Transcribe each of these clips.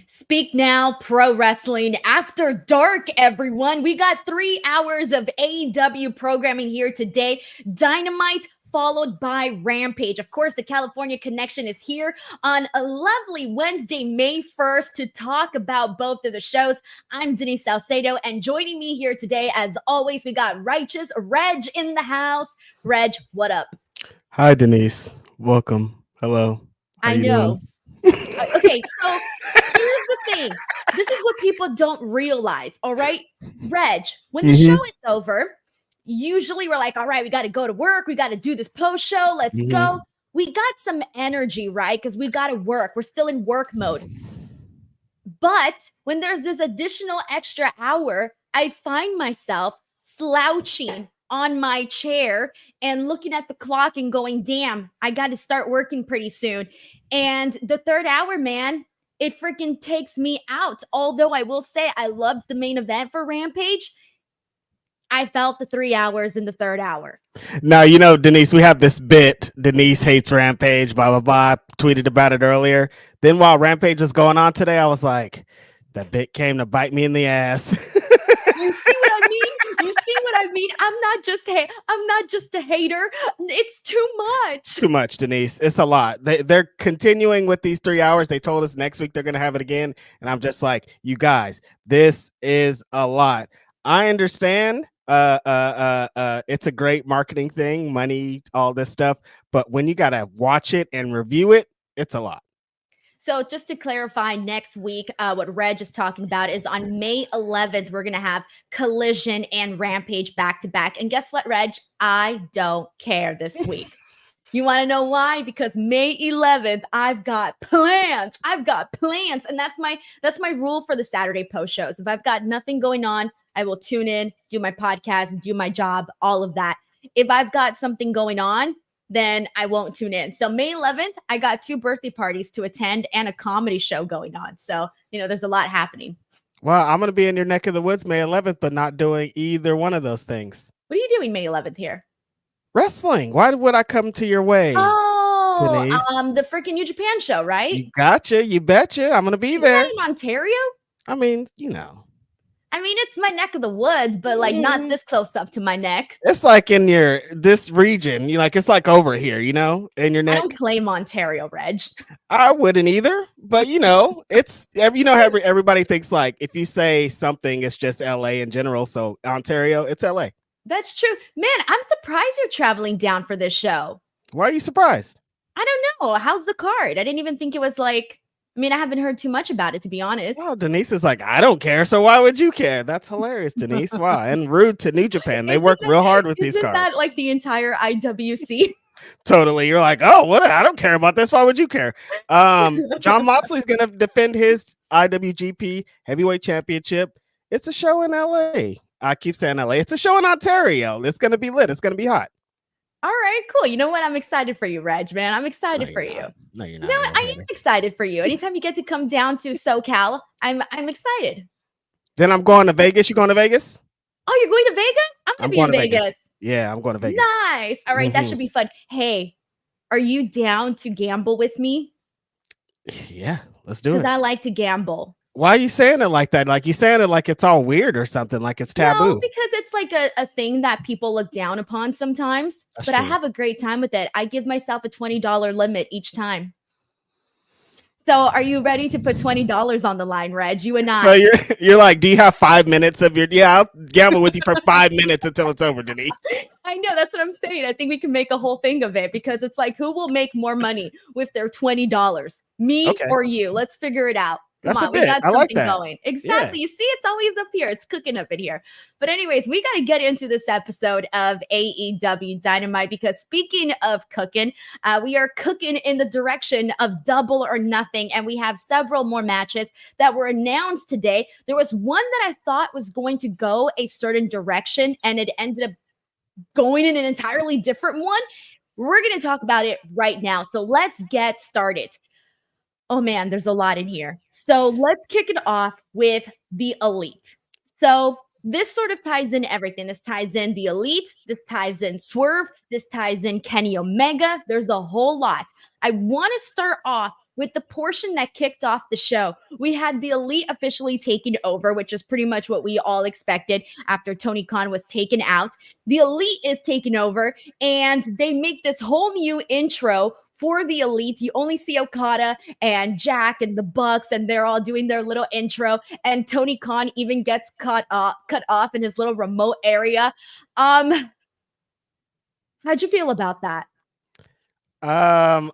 Speak Now Pro Wrestling After Dark, everyone. We got 3 hours of AEW programming here today. Dynamite followed by Rampage. Of course, the California Connection is here on a lovely Wednesday, May 1st to talk about both of the shows. I'm Denise Salcedo, and joining me here today, as always, we got Righteous Reg in the house. Reg, what up? Hi, Denise. Welcome. Hello. How I you know. doing? Okay, so here's the thing. This is what people don't realize, all right? Reg, when the show is over, usually we're like, all right, we got to go to work. We got to do this post show. Let's go. We got some energy, right? Because we got to work. We're still in work mode. But when there's this additional extra hour, I find myself slouching on my chair and looking at the clock and going, damn, I got to start working pretty soon. And the third hour, man, it freaking takes me out. Although I will say I loved the main event for Rampage, I felt the 3 hours in the third hour. Now, Denise, we have this bit. Denise hates Rampage, blah, blah, blah. I tweeted about it earlier. Then while Rampage was going on today, I was like, that bit came to bite me in the ass. You see what I mean? I'm not just a hater. It's too much. Too much, Denise. It's a lot. They're continuing with these 3 hours. They told us next week they're going to have it again. And I'm just like, you guys, this is a lot. I understand. It's a great marketing thing, money, all this stuff. But when you got to watch it and review it, it's a lot. So just to clarify, next week, what Reg is talking about is on May 11th, we're going to have Collision and Rampage back to back. And guess what, Reg? I don't care this week. You want to know why? Because May 11th, I've got plans. And that's my rule for the Saturday post shows. If I've got nothing going on, I will tune in, do my podcast, do my job, all of that. If I've got something going on, then I won't tune in. So May 11th, I got 2 birthday parties to attend and a comedy show going on. So, there's a lot happening. Well, I'm going to be in your neck of the woods May 11th, but not doing either one of those things. What are you doing May 11th here? Wrestling. Why would I come to your way? Oh, Denise? The freaking New Japan show, right? You gotcha. You betcha. I'm going to be there. Is that in Ontario? I mean, it's my neck of the woods, but not this close up to my neck. It's like in this region, it's like over here, in your neck. I don't claim Ontario, Reg. I wouldn't either, but it's everybody thinks like if you say something, it's just LA in general. So Ontario, it's LA. That's true, man. I'm surprised you're traveling down for this show. Why are you surprised? I don't know. How's the card? I didn't even think it was like. I haven't heard too much about it, to be honest. Well, Denise is like, I don't care, so why would you care? That's hilarious, Denise. Wow, and rude to New Japan. They work real hard with these cards. Isn't that like the entire IWC? Totally. You're like, oh, what? I don't care about this. Why would you care? John Moxley's going to defend his IWGP Heavyweight Championship. It's a show in LA. I keep saying LA. It's a show in Ontario. It's going to be lit. It's going to be hot. All right, cool. You know what? I'm excited for you, Reg, man. I'm excited for you. No, you're not. No, I am excited for you. Anytime you get to come down to SoCal, I'm excited. Then I'm going to Vegas. You going to Vegas? Oh, you're going to Vegas? I'm going to be in Vegas. Yeah, I'm going to Vegas. Nice. All right, that should be fun. Hey, are you down to gamble with me? Yeah, let's do it. Because I like to gamble. Why are you saying it like that? Like you saying it like it's all weird or something, like it's taboo. No, because it's like a thing that people look down upon sometimes. That's true. I have a great time with it. I give myself a $20 limit each time. So are you ready to put $20 on the line, Reg? You and I. So you're like, do you have 5 minutes of your? Yeah, I'll gamble with you for 5 minutes until it's over, Denise. I know, that's what I'm saying. I think we can make a whole thing of it because it's like, who will make more money with their $20? Me or you? Let's figure it out. Come on, we got something going. Exactly. Yeah. You see, it's always up here. It's cooking up in here. But anyways, we got to get into this episode of AEW Dynamite because speaking of cooking, we are cooking in the direction of Double or Nothing. And we have several more matches that were announced today. There was one that I thought was going to go a certain direction and it ended up going in an entirely different one. We're going to talk about it right now. So let's get started. Oh man, there's a lot in here. So let's kick it off with the Elite. So this sort of ties in everything. This ties in the Elite. This ties in Swerve. This ties in Kenny Omega. There's a whole lot. I want to start off with the portion that kicked off the show, we had the Elite officially taking over, which is pretty much what we all expected after Tony Khan was taken out. The Elite is taking over, and they make this whole new intro for the Elite. You only see Okada and Jack and the Bucks, and they're all doing their little intro. And Tony Khan even gets cut off in his little remote area. How'd you feel about that? I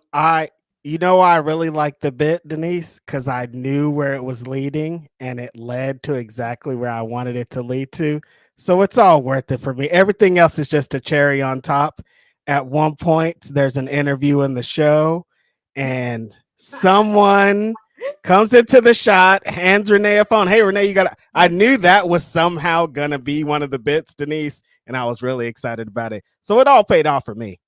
I really liked the bit, Denise, because I knew where it was leading and it led to exactly where I wanted it to lead to. So it's all worth it for me. Everything else is just a cherry on top. At one point, there's an interview in the show, and someone comes into the shot, hands Renee a phone. Hey, Renee, I knew that was somehow going to be one of the bits, Denise, and I was really excited about it. So it all paid off for me.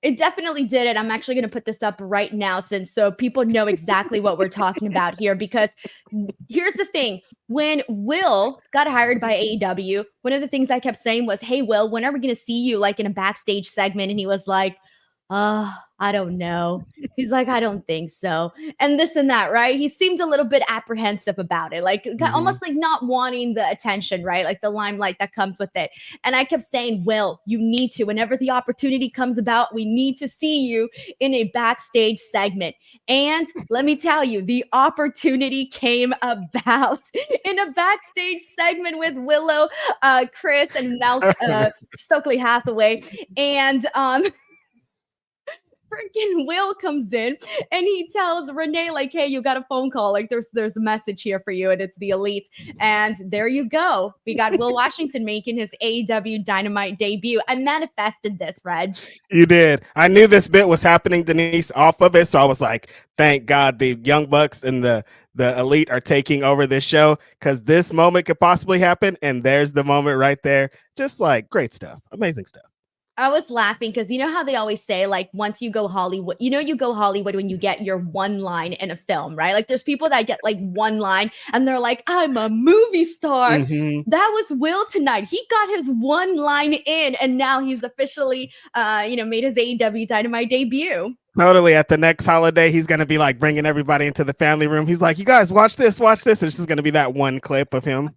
It definitely did it. I'm actually going to put this up right now so people know exactly what we're talking about here, because here's the thing. When Will got hired by AEW, one of the things I kept saying was, hey, Will, when are we going to see you like in a backstage segment? And he was like, I don't know. He's like, I don't think so. And this and that, right? He seemed a little bit apprehensive about it, like almost like not wanting the attention, right? Like the limelight that comes with it. And I kept saying, Will, you need to, whenever the opportunity comes about, we need to see you in a backstage segment. And let me tell you, the opportunity came about in a backstage segment with Willow, Chris, and Stokely Hathaway. And freaking Will comes in and he tells Renee, like, hey, you got a phone call. Like, there's a message here for you, and it's the Elite. And there you go. We got Will Washington making his AEW Dynamite debut. I manifested this, Reg. You did. I knew this bit was happening, Denise, off of it. So I was like, thank God the Young Bucks and the Elite are taking over this show, because this moment could possibly happen. And there's the moment right there. Just like great stuff. Amazing stuff. I was laughing because you know how they always say, like, once you go Hollywood, you go Hollywood when you get your one line in a film, right? Like, there's people that get like one line and they're like, I'm a movie star. Mm-hmm. That was Will tonight. He got his one line in, and now he's officially, made his AEW Dynamite debut. Totally. At the next holiday, he's going to be like bringing everybody into the family room. He's like, you guys watch this. It's just going to be that one clip of him.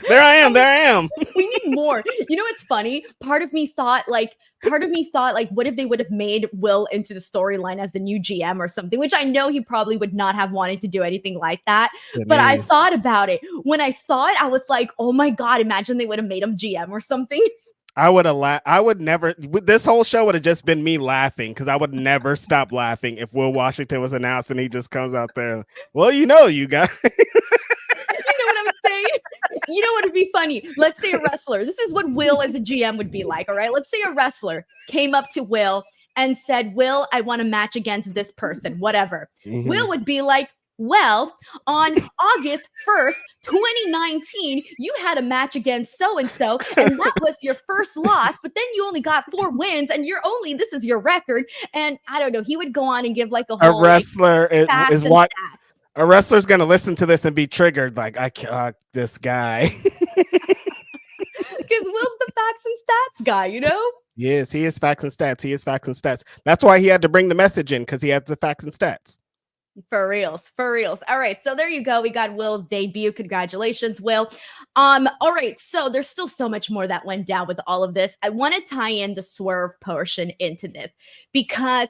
There I am. We need more. You know, it's funny. Part of me thought, like, what if they would have made Will into the storyline as the new GM or something, which I know he probably would not have wanted to do anything like that. Denise. But I thought about it. When I saw it, I was like, oh my God, imagine they would have made him GM or something. I would have I would never. This whole show would have just been me laughing, because I would never stop laughing if Will Washington was announced and he just comes out there. Well, you guys. You know what I'm saying? You know what would be funny? Let's say a wrestler. This is what Will as a GM would be like. All right. Let's say a wrestler came up to Will and said, Will, I want to match against this person, whatever. Mm-hmm. Will would be like, well, on August 1st, 2019, you had a match against so-and-so, and that was your first loss, but then you only got 4 wins, and this is your record. And I don't know, he would go on and give like a whole wrestler is what a wrestler's going to listen to this and be triggered. Like, this guy. Because Will's the facts and stats guy, you know? Yes, he is facts and stats. That's why he had to bring the message in, because he had the facts and stats. For reals. All right. So there you go. We got Will's debut. Congratulations, Will. All right. So there's still so much more that went down with all of this. I want to tie in the Swerve portion into this, because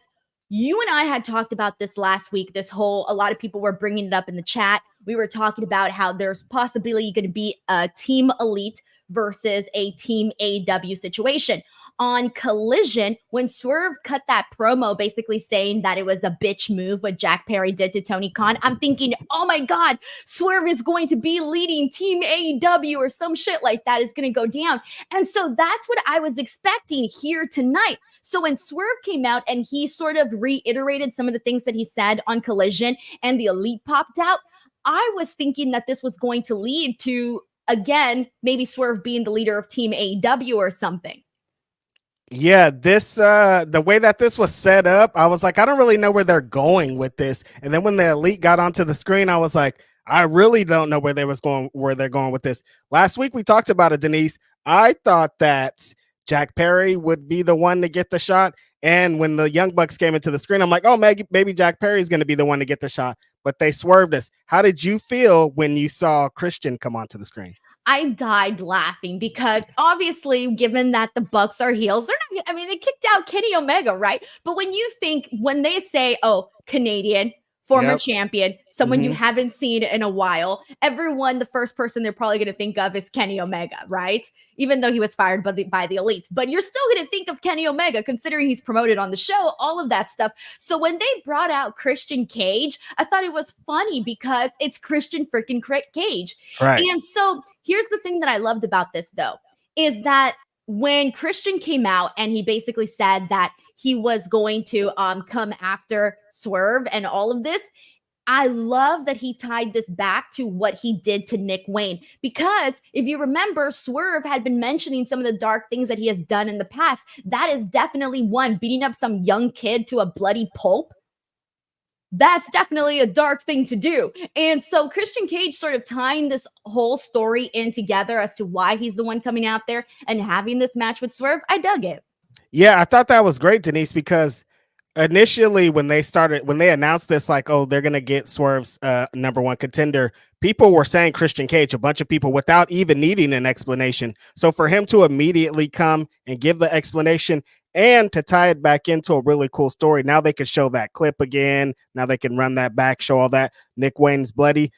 you and I had talked about this last week. A lot of people were bringing it up in the chat. We were talking about how there's possibly going to be a Team Elite versus a Team AEW situation. On Collision, when Swerve cut that promo basically saying that it was a bitch move what Jack Perry did to Tony Khan, I'm thinking, oh my God, Swerve is going to be leading Team AEW or some shit like that is going to go down. And so that's what I was expecting here tonight. So when Swerve came out and he sort of reiterated some of the things that he said on Collision and the Elite popped out, I was thinking that this was going to lead to, again, maybe Swerve being the leader of Team AEW or something. Yeah, this the way that this was set up, I was like, I don't really know where they're going with this. And then when the Elite got onto the screen, I was like, I really don't know where they're going with this. Last week we talked about it, Denise. I thought that Jack Perry would be the one to get the shot, And when the Young Bucks came into the screen, I'm like, oh, maybe Jack Perry's going to be the one to get the shot. But they swerved us. How did you feel when you saw Christian come onto the screen? I died laughing because obviously, given that the Bucks are heels, they're not. I mean, they kicked out Kenny Omega, right? But when they say, "Oh, Canadian former champion, someone you haven't seen in a while," the first person they're probably going to think of is Kenny Omega, right? Even though he was fired by the Elite, but you're still going to think of Kenny Omega, considering he's promoted on the show, all of that stuff. So when they brought out Christian Cage, I thought it was funny because it's Christian freaking Cage. Right. And so here's the thing that I loved about this, though, is that when Christian came out and he basically said that he was going to come after Swerve and all of this, I love that he tied this back to what he did to Nick Wayne. Because if you remember, Swerve had been mentioning some of the dark things that he has done in the past. That is definitely one, beating up some young kid to a bloody pulp. That's definitely a dark thing to do. And so Christian Cage sort of tying this whole story in together as to why he's the one coming out there and having this match with Swerve, I dug it. Yeah, I thought that was great, Denise, because initially when they announced this, like, oh, they're going to get Swerve's number one contender, people were saying Christian Cage, a bunch of people, without even needing an explanation. So for him to immediately come and give the explanation and to tie it back into a really cool story, now they can show that clip again. Now they can run that back, show all that. Nick Wayne's bloody.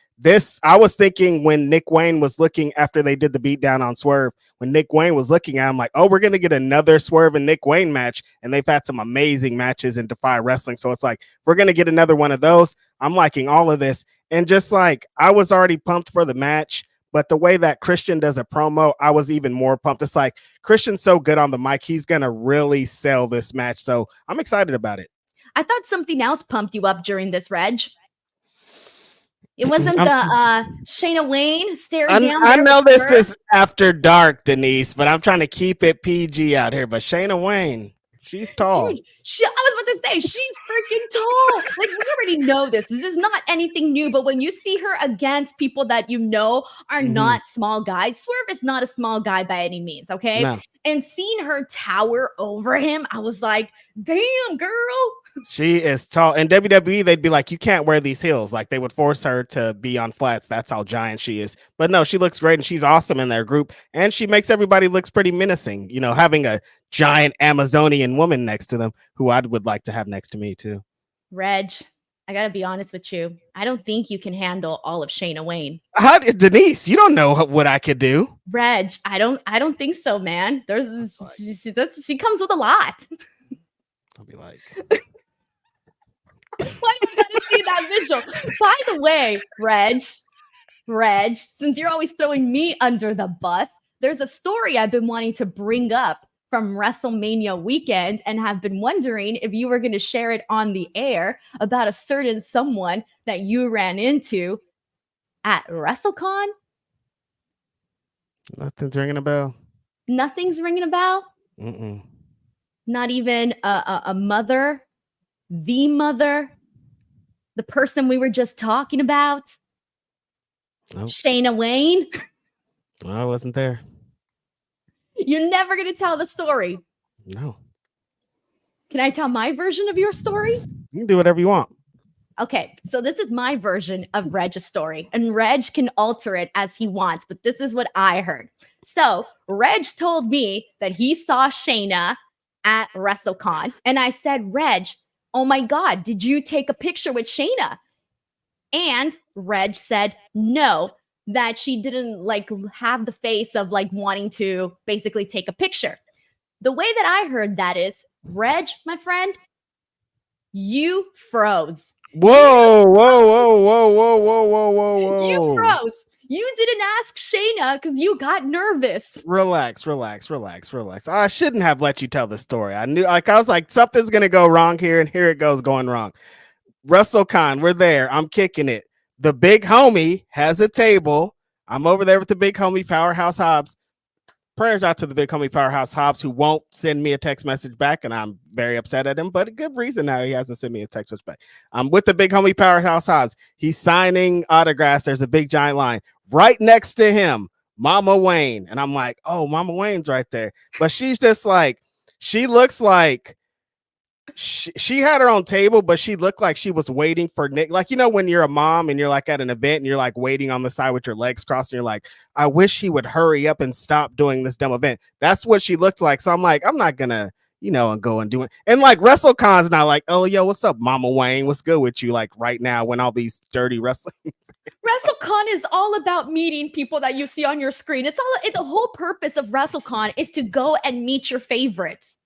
I was thinking when Nick Wayne was looking after they did the beatdown on Swerve, when Nick Wayne was looking at him, like, oh, we're going to get another Swerve and Nick Wayne match. And they've had some amazing matches in Defy Wrestling. So it's like, we're going to get another one of those. I'm liking all of this. And just like, I was already pumped for the match, but the way that Christian does a promo, I was even more pumped. It's like, Christian's so good on the mic. He's going to really sell this match. So I'm excited about it. I thought something else pumped you up during this, Reg. It wasn't the Shayna Wayne staring down. I know this is after dark, Denise, but I'm trying to keep it PG out here. But Shayna Wayne, she's tall. Dude, I was about to say, she's freaking tall. Like, we already know this. This is not anything new. But when you see her against people that you know are not small guys, Swerve is not a small guy by any means, okay? No. And seeing her tower over him, I was like, damn, girl. She is tall. In WWE, they'd be like, you can't wear these heels. Like, they would force her to be on flats. That's how giant she is. But no, she looks great, and she's awesome in their group. And she makes everybody looks pretty menacing. You know, having a giant Amazonian woman next to them, who I would like to have next to me, too. Reg, I got to be honest with you. I don't think you can handle all of Shayna Wayne. Denise, you don't know what I could do. Reg, I don't think so, man. She comes with a lot. I'll be like... Why do you gotta see that visual? By the way, Reg, since you're always throwing me under the bus, there's a story I've been wanting to bring up from WrestleMania weekend and have been wondering if you were going to share it on the air about a certain someone that you ran into at WrestleCon. Nothing's ringing a bell. Nothing's ringing a bell? Mm-mm. Not even a mother? The mother, the person we were just talking about, nope. Shayna Wayne. I wasn't there. You're never going to tell the story. No. Can I tell my version of your story? You can do whatever you want. Okay, so this is my version of Reg's story, and Reg can alter it as he wants, but this is what I heard. So Reg told me that he saw Shayna at WrestleCon, and I said, Reg, oh my God, did you take a picture with Shayna? And Reg said no, that she didn't like have the face of like wanting to basically take a picture. The way that I heard that is, Reg, my friend, you froze. Whoa. You froze. You didn't ask Shayna because you got nervous. Relax. I shouldn't have let you tell the story. I was like, something's going to go wrong here, and here it goes going wrong. WrestleCon, we're there. I'm kicking it. The big homie has a table. I'm over there with the big homie, Powerhouse Hobbs. Prayers out to the big homie, Powerhouse Hobbs, who won't send me a text message back, and I'm very upset at him, but a good reason now he hasn't sent me a text message back. I'm with the big homie, Powerhouse Hobbs. He's signing autographs. There's a big giant line. Right next to him, Mama Wayne. And I'm like, oh, Mama Wayne's right there. But she's just like, she looks like She had her own table, but she looked like she was waiting for Nick. Like, you know, when you're a mom and you're like at an event and you're like waiting on the side with your legs crossed and you're like, I wish he would hurry up and stop doing this dumb event. That's what she looked like. So I'm like, I'm not gonna, you know, and go and do it. And like WrestleCon's not like, oh, yo, what's up, Mama Wayne? What's good with you? Like right now when all these dirty wrestling. WrestleCon is all about meeting people that you see on your screen. The whole purpose of WrestleCon is to go and meet your favorites.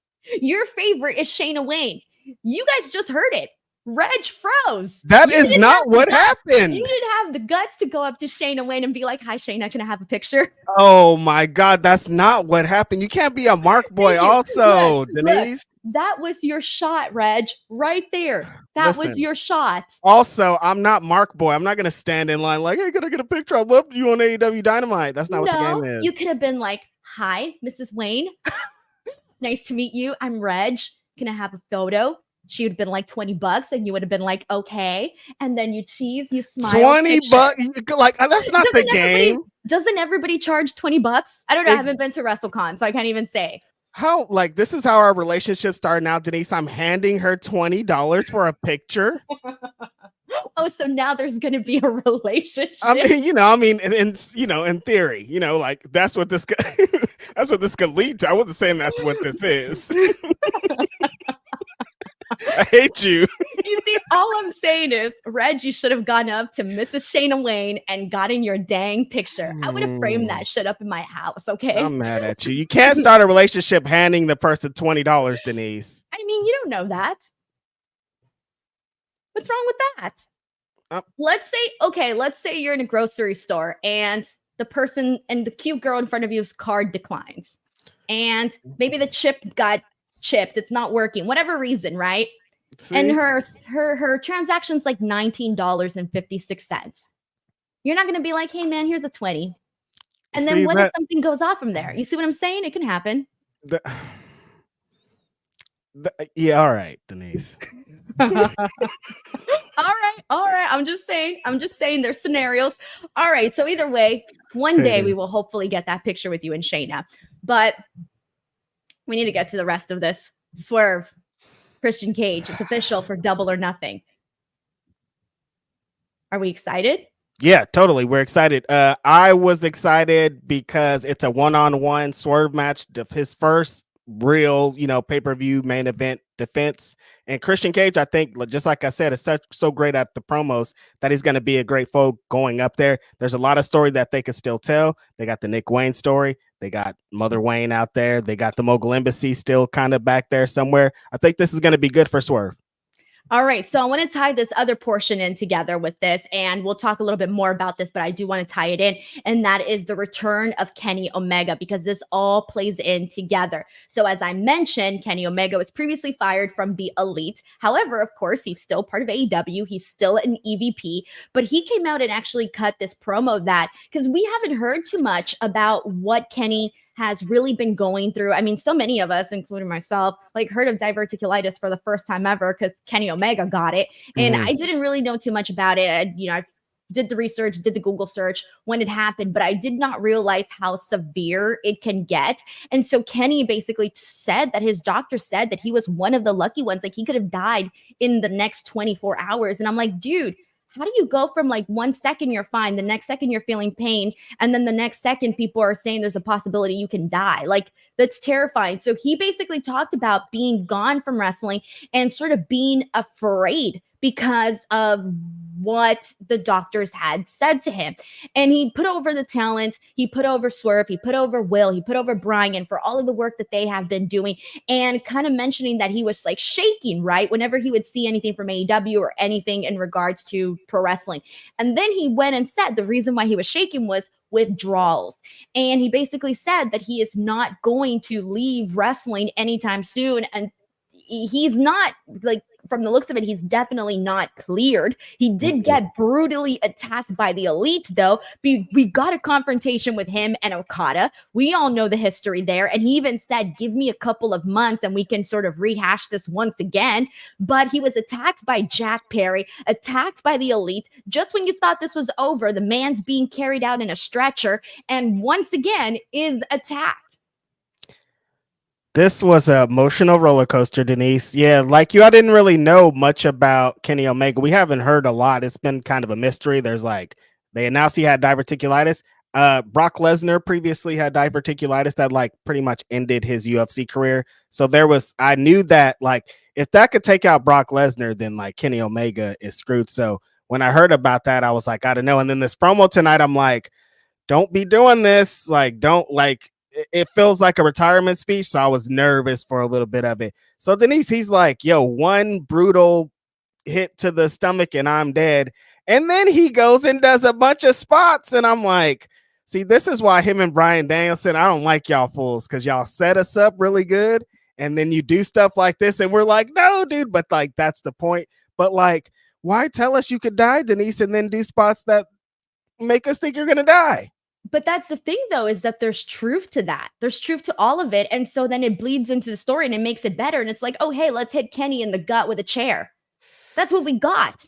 Your favorite is Shayna Wayne. You guys just heard it. Reg froze. That is not what happened. You didn't have the guts to go up to Shayna Wayne and be like, hi, Shayna, can I have a picture? Oh my God, that's not what happened. You can't be a Mark boy also, Denise. Look, that was your shot, Reg, right there. That was your shot. Also, I'm not Mark boy. I'm not going to stand in line like, hey, can I get a picture? I loved you on AEW Dynamite. That's not what the game is. You could have been like, hi, Mrs. Wayne. Nice to meet you. I'm Reg. Can I have a photo? She would have been like $20 and you would have been like, okay. And then you cheese, you smile. $20? Like, that's not the game. Doesn't everybody charge $20? I don't know. I haven't been to WrestleCon, so I can't even say. How, like, this is how our relationship started now, Denise. I'm handing her $20 for a picture. Oh, so now there's going to be a relationship. I mean, in theory, like that's what this that's what this could lead to. I wasn't saying that's what this is. I hate you. You see, all I'm saying is, Reg, you should have gone up to Mrs. Shayna Wayne and gotten your dang picture. I would have framed that shit up in my house, okay? I'm mad at you. You can't start a relationship handing the person $20, Denise. I mean, you don't know that. What's wrong with that? Let's say you're in a grocery store and the person and the cute girl in front of you's card declines. And maybe the chip got chipped. It's not working. Whatever reason, right? See? And her transaction's like $19.56. You're not going to be like, hey, man, here's a 20. And then what if something goes off from there? You see what I'm saying? It can happen. Yeah, all right, Denise. All right. I'm just saying there's scenarios. All right. So either way, one day we will hopefully get that picture with you and Shayna. But we need to get to the rest of this. Swerve, Christian Cage. It's official for Double or Nothing. Are we excited? Yeah, totally. We're excited. I was excited because it's a one-on-one Swerve match. His first real, pay-per-view main event defense. And Christian Cage, I think, just like I said, is so great at the promos that he's going to be a great foe going up there. There's a lot of story that they could still tell. They got the Nick Wayne story. They got Mother Wayne out there. They got the Mogul Embassy still kind of back there somewhere. I think this is going to be good for Swerve. All right, so I want to tie this other portion in together with this, and we'll talk a little bit more about this, but I do want to tie it in, and that is the return of Kenny Omega, because this all plays in together. So as I mentioned, Kenny Omega was previously fired from the Elite. However, of course, he's still part of AEW. He's still an EVP, but he came out and actually cut this promo that, because we haven't heard too much about what Kenny has really been going through. I mean, so many of us, including myself, heard of diverticulitis for the first time ever because Kenny Omega got it. And I didn't really know too much about it. I did the research, did the Google search when it happened, but I did not realize how severe it can get. And so Kenny basically said that his doctor said that he was one of the lucky ones. Like, he could have died in the next 24 hours. And I'm like, dude, how do you go from 1 second you're fine, the next second you're feeling pain, and then the next second people are saying there's a possibility you can die? That's terrifying. So he basically talked about being gone from wrestling and sort of being afraid because of what the doctors had said to him. And he put over the talent, he put over Swerve, he put over Will, he put over Brian for all of the work that they have been doing, and kind of mentioning that he was shaking, right? Whenever he would see anything from AEW or anything in regards to pro wrestling. And then he went and said the reason why he was shaking was withdrawals. And he basically said that he is not going to leave wrestling anytime soon. And he's not, from the looks of it, he's definitely not cleared. He did get brutally attacked by the Elite, though. We got a confrontation with him and Okada. We all know the history there. And he even said, give me a couple of months and we can sort of rehash this once again. But he was attacked by Jack Perry, attacked by the Elite. Just when you thought this was over, the man's being carried out in a stretcher and once again is attacked. This was an emotional roller coaster, Denise. Yeah, like you, I didn't really know much about Kenny Omega. We haven't heard a lot. It's been kind of a mystery. There's like they announced he had diverticulitis. Brock Lesnar previously had diverticulitis that like pretty much ended his UFC career. So I knew that like if that could take out Brock Lesnar, then like Kenny Omega is screwed. So when I heard about that, I was like, I don't know. And then this promo tonight, I'm like, don't be doing this. Like, don't like it feels like a retirement speech. So I was nervous for a little bit of it. So Denise, he's like, yo, one brutal hit to the stomach and I'm dead. And then he goes and does a bunch of spots. And I'm like, see, this is why him and Bryan Danielson, I don't like y'all fools because y'all set us up really good. And then you do stuff like this. And we're like, no, dude. But like, that's the point. But like, why tell us you could die, Denise, and then do spots that make us think you're going to die? But that's the thing, though, is that there's truth to that. There's truth to all of it. And so then it bleeds into the story and it makes it better. And it's like, oh, hey, let's hit Kenny in the gut with a chair. That's what we got.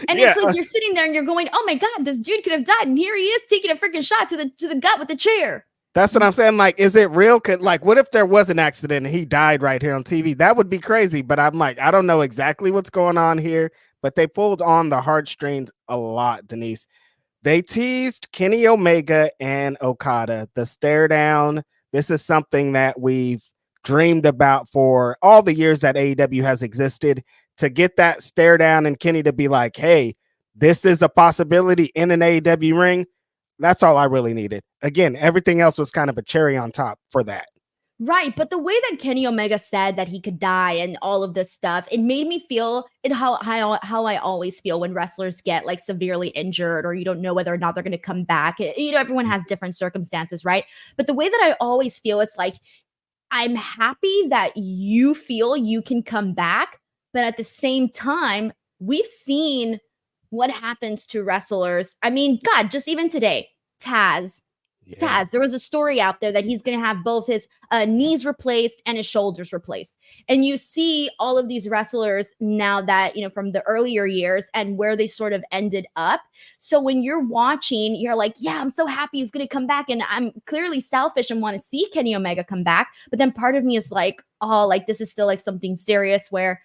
And it's like you're sitting there and you're going, oh my God, this dude could have died. And here he is taking a freaking shot to the gut with the chair. That's what I'm saying. Like, is it real? Like, what if there was an accident and he died right here on TV? That would be crazy. But I'm like, I don't know exactly what's going on here. But they pulled on the heartstrings a lot, Denise. They teased Kenny Omega and Okada, the stare down. This is something that we've dreamed about for all the years that AEW has existed, to get that stare down and Kenny to be like, hey, this is a possibility in an AEW ring. That's all I really needed. Again, everything else was kind of a cherry on top for that. Right, but the way that Kenny Omega said that he could die and all of this stuff, it made me feel how I always feel when wrestlers get like severely injured or you don't know whether or not they're going to come back. You know, everyone has different circumstances, right? But the way that I always feel, it's like, I'm happy that you feel you can come back, but at the same time, we've seen what happens to wrestlers. I mean, God, just even today, Taz, there was a story out there that he's going to have both his knees replaced and his shoulders replaced. And you see all of these wrestlers now that, you know, from the earlier years and where they sort of ended up. So when you're watching, you're like, yeah, I'm so happy he's going to come back. And I'm clearly selfish and want to see Kenny Omega come back. But then part of me is like, oh, like this is still like something serious where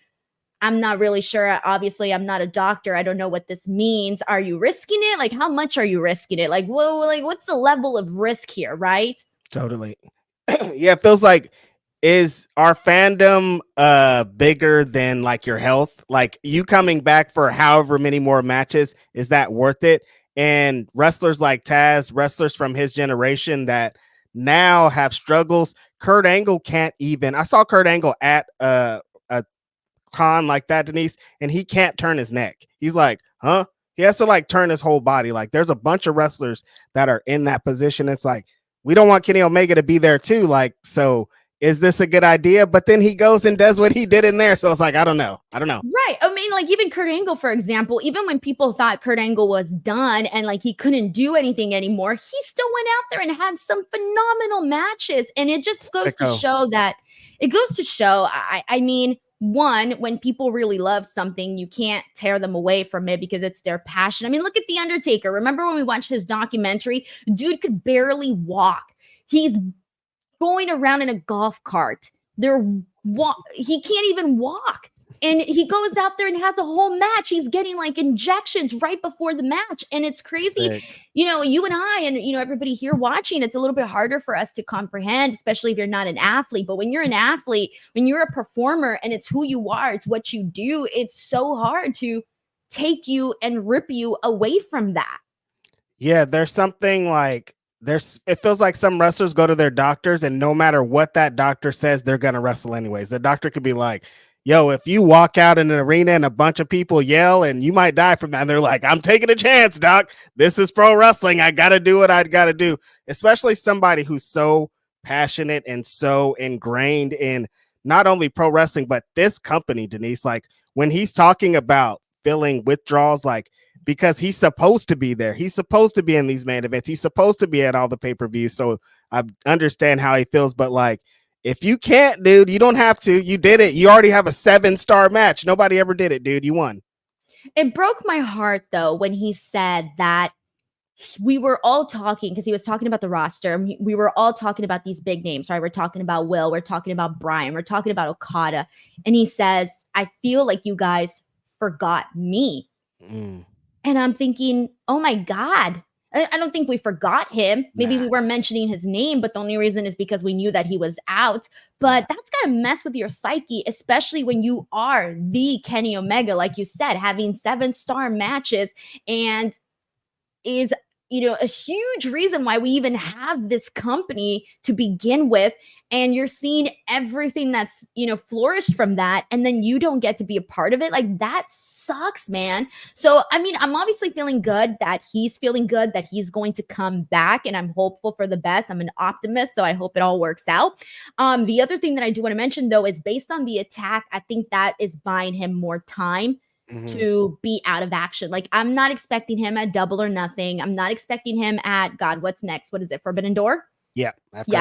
I'm not really sure. Obviously, I'm not a doctor. I don't know what this means. Are you risking it? Like, how much are you risking it? Like, whoa, like, what's the level of risk here, right? Totally. Yeah, it feels like, is our fandom bigger than like your health? Like, you coming back for however many more matches, is that worth it? And wrestlers like Taz, wrestlers from his generation that now have struggles. Kurt Angle can't even. I saw Kurt Angle at a con like that, Denise, and he can't turn his neck. He's like, huh? He has to like turn his whole body. Like, there's a bunch of wrestlers that are in that position. It's like, we don't want Kenny Omega to be there too. Like, so is this a good idea? But then he goes and does what he did in there. So it's like, I don't know. Right. I mean, like even Kurt Angle, for example, even when people thought Kurt Angle was done and like he couldn't do anything anymore, he still went out there and had some phenomenal matches. And it just goes to show that I mean, one, when people really love something, you can't tear them away from it because it's their passion. I mean, look at The Undertaker. Remember when we watched his documentary? Dude could barely walk. He's going around in a golf cart. He can't even walk. And he goes out there and has a whole match. He's getting like injections right before the match. And it's crazy. Sick. You know, you and I and, you know, everybody here watching, it's a little bit harder for us to comprehend, especially if you're not an athlete. But when you're an athlete, when you're a performer and it's who you are, it's what you do, it's so hard to take you and rip you away from that. Yeah, there's something like, it feels like some wrestlers go to their doctors and no matter what that doctor says, they're going to wrestle anyways. The doctor could be like, yo, if you walk out in an arena and a bunch of people yell and you might die from that, and they're like, I'm taking a chance, doc. This is pro wrestling. I got to do what I got to do. Especially somebody who's so passionate and so ingrained in not only pro wrestling, but this company, Denise. Like when he's talking about feeling withdrawals, like because he's supposed to be there. He's supposed to be in these main events. He's supposed to be at all the pay-per-views. So I understand how he feels, but like, if you can't, dude, you don't have to. You did it. You already have a 7-star match. Nobody ever did it, dude. You won. It broke my heart, though, when he said that we were all talking because he was talking about the roster. We were all talking about these big names, right? We're talking about Will, we're talking about Brian, we're talking about Okada. And he says, I feel like you guys forgot me. And I'm thinking, oh my God. I don't think we forgot him. Maybe we weren't mentioning his name, but the only reason is because we knew that he was out. But that's got to mess with your psyche, especially when you are the Kenny Omega, like you said, having 7-star matches and is a huge reason why we even have this company to begin with. And you're seeing everything that's flourished from that, and then you don't get to be a part of it. Like, that sucks, man. So I mean, I'm obviously feeling good that he's feeling good, that he's going to come back, and I'm hopeful for the best. I'm an optimist, so I hope it all works out. The other thing that I do want to mention, though, is based on the attack, I think that is buying him more time to be out of action. Like, I'm not expecting him at Double or Nothing. I'm not expecting him at, God, what's next? What is it? Forbidden Door? Yeah.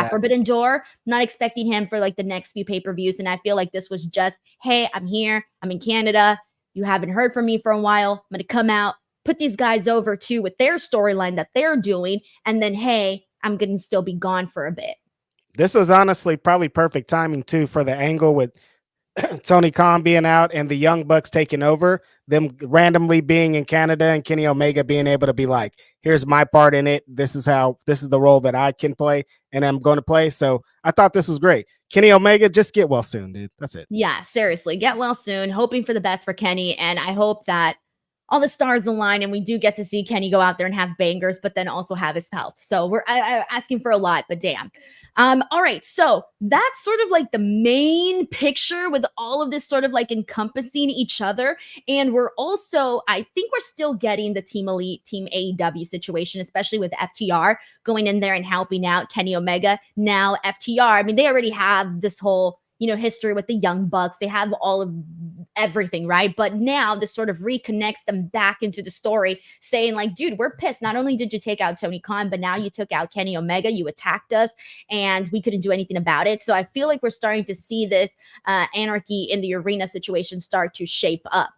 Forbidden Door. Not expecting him for like the next few pay-per-views. And I feel like this was just, hey, I'm here. I'm in Canada. You haven't heard from me for a while. I'm going to come out, put these guys over too with their storyline that they're doing. And then, hey, I'm going to still be gone for a bit. This was honestly probably perfect timing too for the angle with Tony Khan being out and the Young Bucks taking over, them randomly being in Canada and Kenny Omega being able to be like, here's my part in it. This is the role that I can play and I'm going to play. So I thought this was great. Kenny Omega, just get well soon, dude. That's it. Yeah, seriously. Get well soon. Hoping for the best for Kenny. And I hope that all the stars align and we do get to see Kenny go out there and have bangers, but then also have his health. So we're asking for a lot, but damn. All right. So that's sort of like the main picture with all of this sort of like encompassing each other. And we're also, I think we're still getting the Team Elite, Team AEW situation, especially with FTR going in there and helping out Kenny Omega. Now FTR, I mean, they already have this whole history with the Young Bucks. They have all of everything, right? But now this sort of reconnects them back into the story, saying like, dude, we're pissed. Not only did you take out Tony Khan, but now you took out Kenny Omega. You attacked us and we couldn't do anything about it. So I feel like we're starting to see this anarchy in the arena situation start to shape up.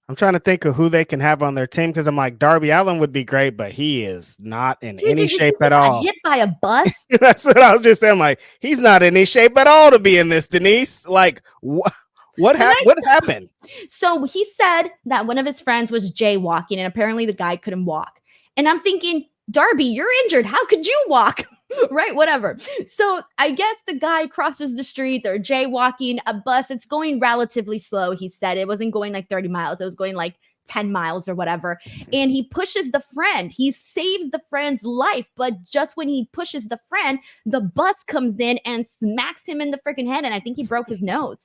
I'm trying to think of who they can have on their team because I'm like, Darby Allin would be great, but he is not in any shape at all. Hit by a bus? That's what I was just saying. Like, he's not in any shape at all to be in this, Denise. Like, what happened? So he said that one of his friends was jaywalking, and apparently the guy couldn't walk. And I'm thinking, Darby, you're injured. How could you walk? Right? Whatever. So I guess the guy crosses the street. They're jaywalking a bus. It's going relatively slow. He said it wasn't going like 30 miles. It was going like 10 miles or whatever. And he pushes the friend. He saves the friend's life. But just when he pushes the friend, the bus comes in and smacks him in the freaking head. And I think he broke his nose.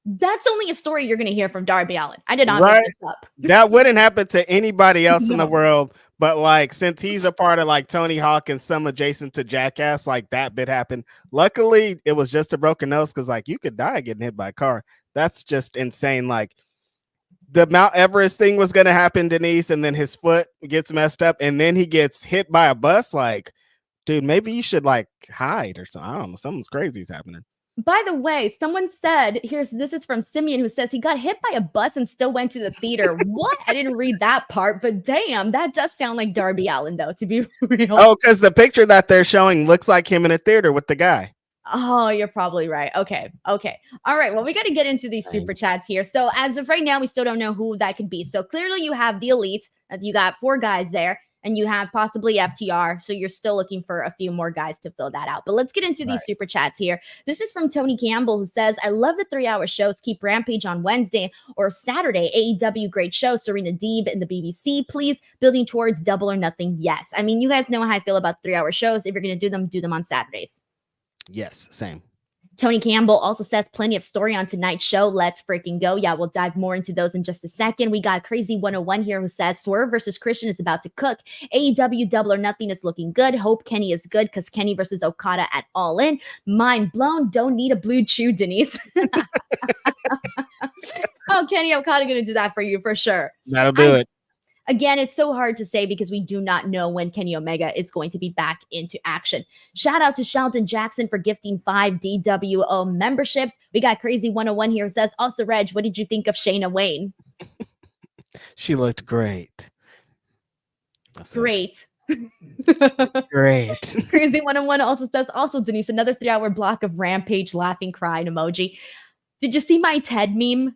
That's only a story you're going to hear from Darby Allin. I did not make this up. That wouldn't happen to anybody else in the world. But like, since he's a part of like Tony Hawk and some adjacent to Jackass, like that bit happened. Luckily, it was just a broken nose because like you could die getting hit by a car. That's just insane. Like the Mount Everest thing was going to happen, Denise, and then his foot gets messed up and then he gets hit by a bus. Like, dude, maybe you should like hide or something. I don't know. Something's crazy is happening. By the way, someone said, this is from Simeon, who says he got hit by a bus and still went to the theater. What? I didn't read that part, but damn, that does sound like Darby Allin, though, to be real. Oh, because the picture that they're showing looks like him in a theater with the guy. Oh, you're probably right. Okay. All right. Well, we got to get into these super chats here. So as of right now, we still don't know who that could be. So clearly you have the Elite. You got 4 guys there. And you have possibly FTR. So you're still looking for a few more guys to fill that out. But let's get into these super chats here. This is from Tony Campbell, who says, I love the 3-hour shows. Keep Rampage on Wednesday or Saturday. AEW, great show. Serena Deeb and the BBC, please. Building towards Double or Nothing. Yes. I mean, you guys know how I feel about 3-hour shows. If you're going to do them on Saturdays. Yes, same. Tony Campbell also says plenty of story on tonight's show. Let's freaking go. Yeah, we'll dive more into those in just a second. We got Crazy 101 here who says Swerve versus Christian is about to cook. AEW Double or Nothing is looking good. Hope Kenny is good because Kenny versus Okada at All In. Mind blown. Don't need a blue chew, Denise. Oh, Kenny Okada going to do that for you for sure. That'll do it. Again, it's so hard to say because we do not know when Kenny Omega is going to be back into action. Shout out to Sheldon Jackson for gifting 5 DWO memberships. We got Crazy 101 here who says, also, Reg, what did you think of Shayna Wayne? She looked great. Great. Great. Crazy 101 also says, also, Denise, another 3-hour block of Rampage laughing crying emoji. Did you see my TED meme?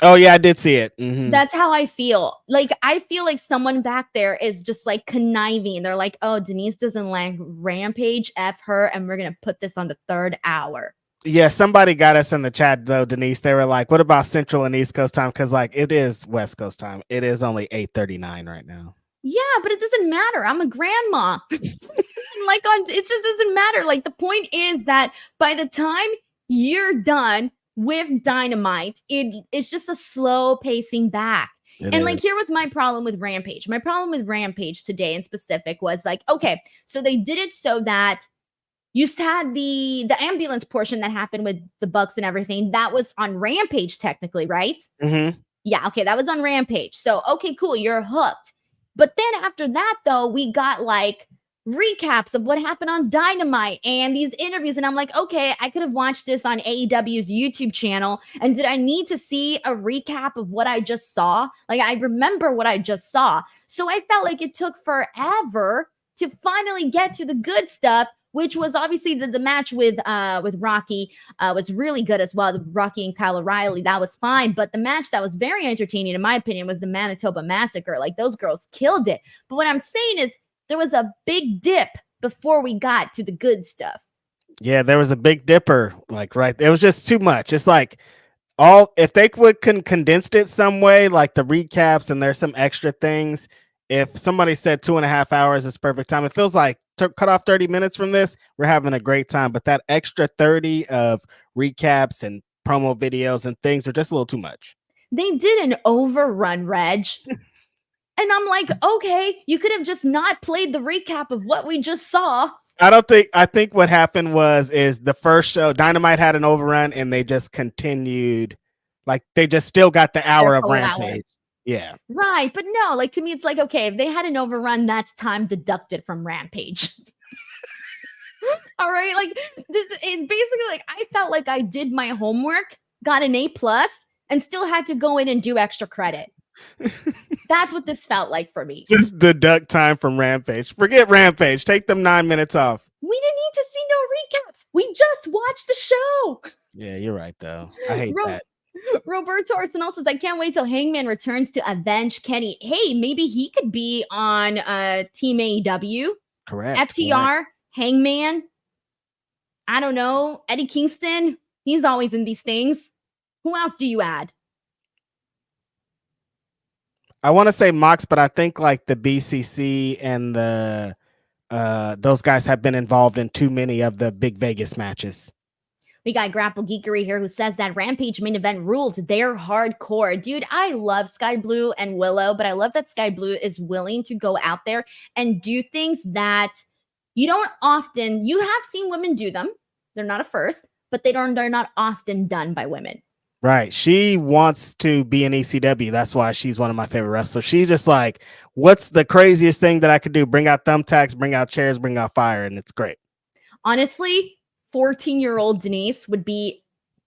Oh, yeah, I did see it. That's how I feel. Like, I feel like someone back there is just like conniving. They're like, oh, Denise doesn't like Rampage, F her, and we're going to put this on the 3rd hour. Yeah, somebody got us in the chat though, Denise. They were like, what about Central and East Coast time? Because like it is West Coast time. It is only 8:39 right now. Yeah, but it doesn't matter. I'm a grandma. Like it just doesn't matter. Like the point is that by the time you're done with Dynamite, it's just a slow pacing back. Like here was my problem with Rampage. My problem with Rampage today in specific was like, okay, so they did it so that you had the ambulance portion that happened with the Bucks and everything. That was on Rampage technically, right? Yeah, okay, that was on Rampage. So, okay, cool, you're hooked. But then after that, though, we got like recaps of what happened on Dynamite and these interviews. And I'm like, okay, I could have watched this on AEW's YouTube channel. And did I need to see a recap of what I just saw? Like, I remember what I just saw. So I felt like it took forever to finally get to the good stuff, which was obviously the match with Rocky was really good as well. Rocky and Kyle O'Reilly, that was fine. But the match that was very entertaining, in my opinion, was the Manitoba Massacre. Like, those girls killed it. But what I'm saying is there was a big dip before we got to the good stuff. Yeah, there was a big dipper. Like, right. It was just too much. It's like if they would condensed it some way, like the recaps and there's some extra things. If somebody said 2.5 hours is perfect time, it feels like cut off 30 minutes from this, we're having a great time. But that extra 30 of recaps and promo videos and things are just a little too much. They did an overrun, Reg. And I'm like, okay, you could have just not played the recap of what we just saw. I think what happened is the first show, Dynamite had an overrun and they just continued. Like they just still got the hour of Rampage. Yeah. Right. But no, like to me, it's like, okay, if they had an overrun, that's time deducted from Rampage. All right. Like this is basically like I felt like I did my homework, got an A+, and still had to go in and do extra credit. That's what this felt like for me. Just deduct time from Rampage. Forget Rampage. Take them 9 minutes off. We didn't need to see no recaps. We just watched the show. Yeah, you're right, though. I hate that. Roberto Arsenal says, I can't wait till Hangman returns to avenge Kenny. Hey, maybe he could be on Team AEW. Correct. FTR, correct. Hangman. I don't know. Eddie Kingston. He's always in these things. Who else do you add? I want to say Mox, but I think like the BCC and the those guys have been involved in too many of the big Vegas matches. We got Grapple Geekery here who says that Rampage main event ruled. They're hardcore. Dude, I love Sky Blue and Willow, but I love that Sky Blue is willing to go out there and do things that you don't often, you have seen women do them. They're not a first, but they're not often done by women. Right. She wants to be an ECW. That's why she's one of my favorite wrestlers. She's just like, what's the craziest thing that I could do? Bring out thumbtacks, bring out chairs, bring out fire. And it's great. Honestly, 14-year-old Denise would be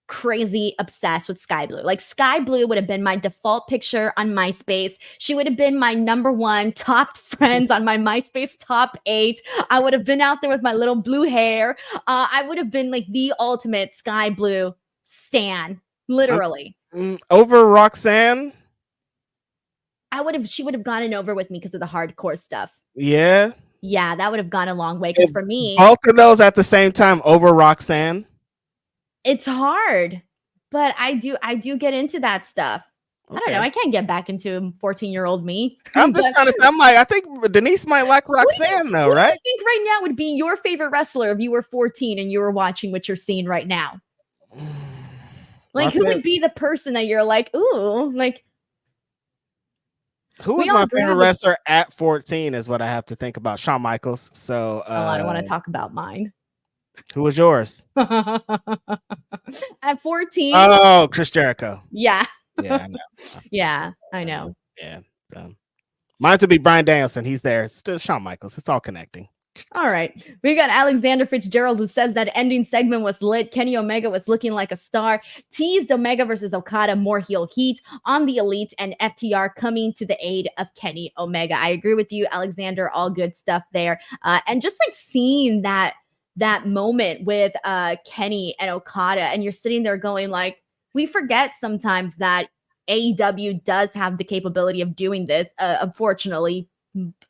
crazy obsessed with Sky Blue. Like Sky Blue would have been my default picture on MySpace. She would have been my #1 top friends on my MySpace top 8. I would have been out there with my little blue hair. I would have been like the ultimate Sky Blue stan, literally. Over Roxanne? She would have gotten over with me because of the hardcore stuff. Yeah. Yeah, that would have gone a long way. Because for me, both of those at the same time over Roxanne. It's hard, but I do get into that stuff. Okay. I don't know. I can't get back into 14-year-old me. I'm just trying to. I'm like, I think Denise might like Roxanne, though, right? I think right now would be your favorite wrestler if you were 14 and you were watching what you're seeing right now. Like, who would be the person that you're like, ooh, like. Who was my favorite wrestler at 14 is what I have to think about. Shawn Michaels. So I don't want to talk about mine. Who was yours? At 14. Oh, Chris Jericho. Yeah. Yeah, I know. Yeah, I know. Yeah. Mine would be Bryan Danielson. He's there. It's still Shawn Michaels. It's all connecting. All right. We got Alexander Fitzgerald who says that ending segment was lit. Kenny Omega was looking like a star. Teased Omega versus Okada, more heel heat on the Elite, and FTR coming to the aid of Kenny Omega. I agree with you, Alexander. All good stuff there. And just like seeing that moment with Kenny and Okada, and you're sitting there going like, we forget sometimes that AEW does have the capability of doing this, unfortunately,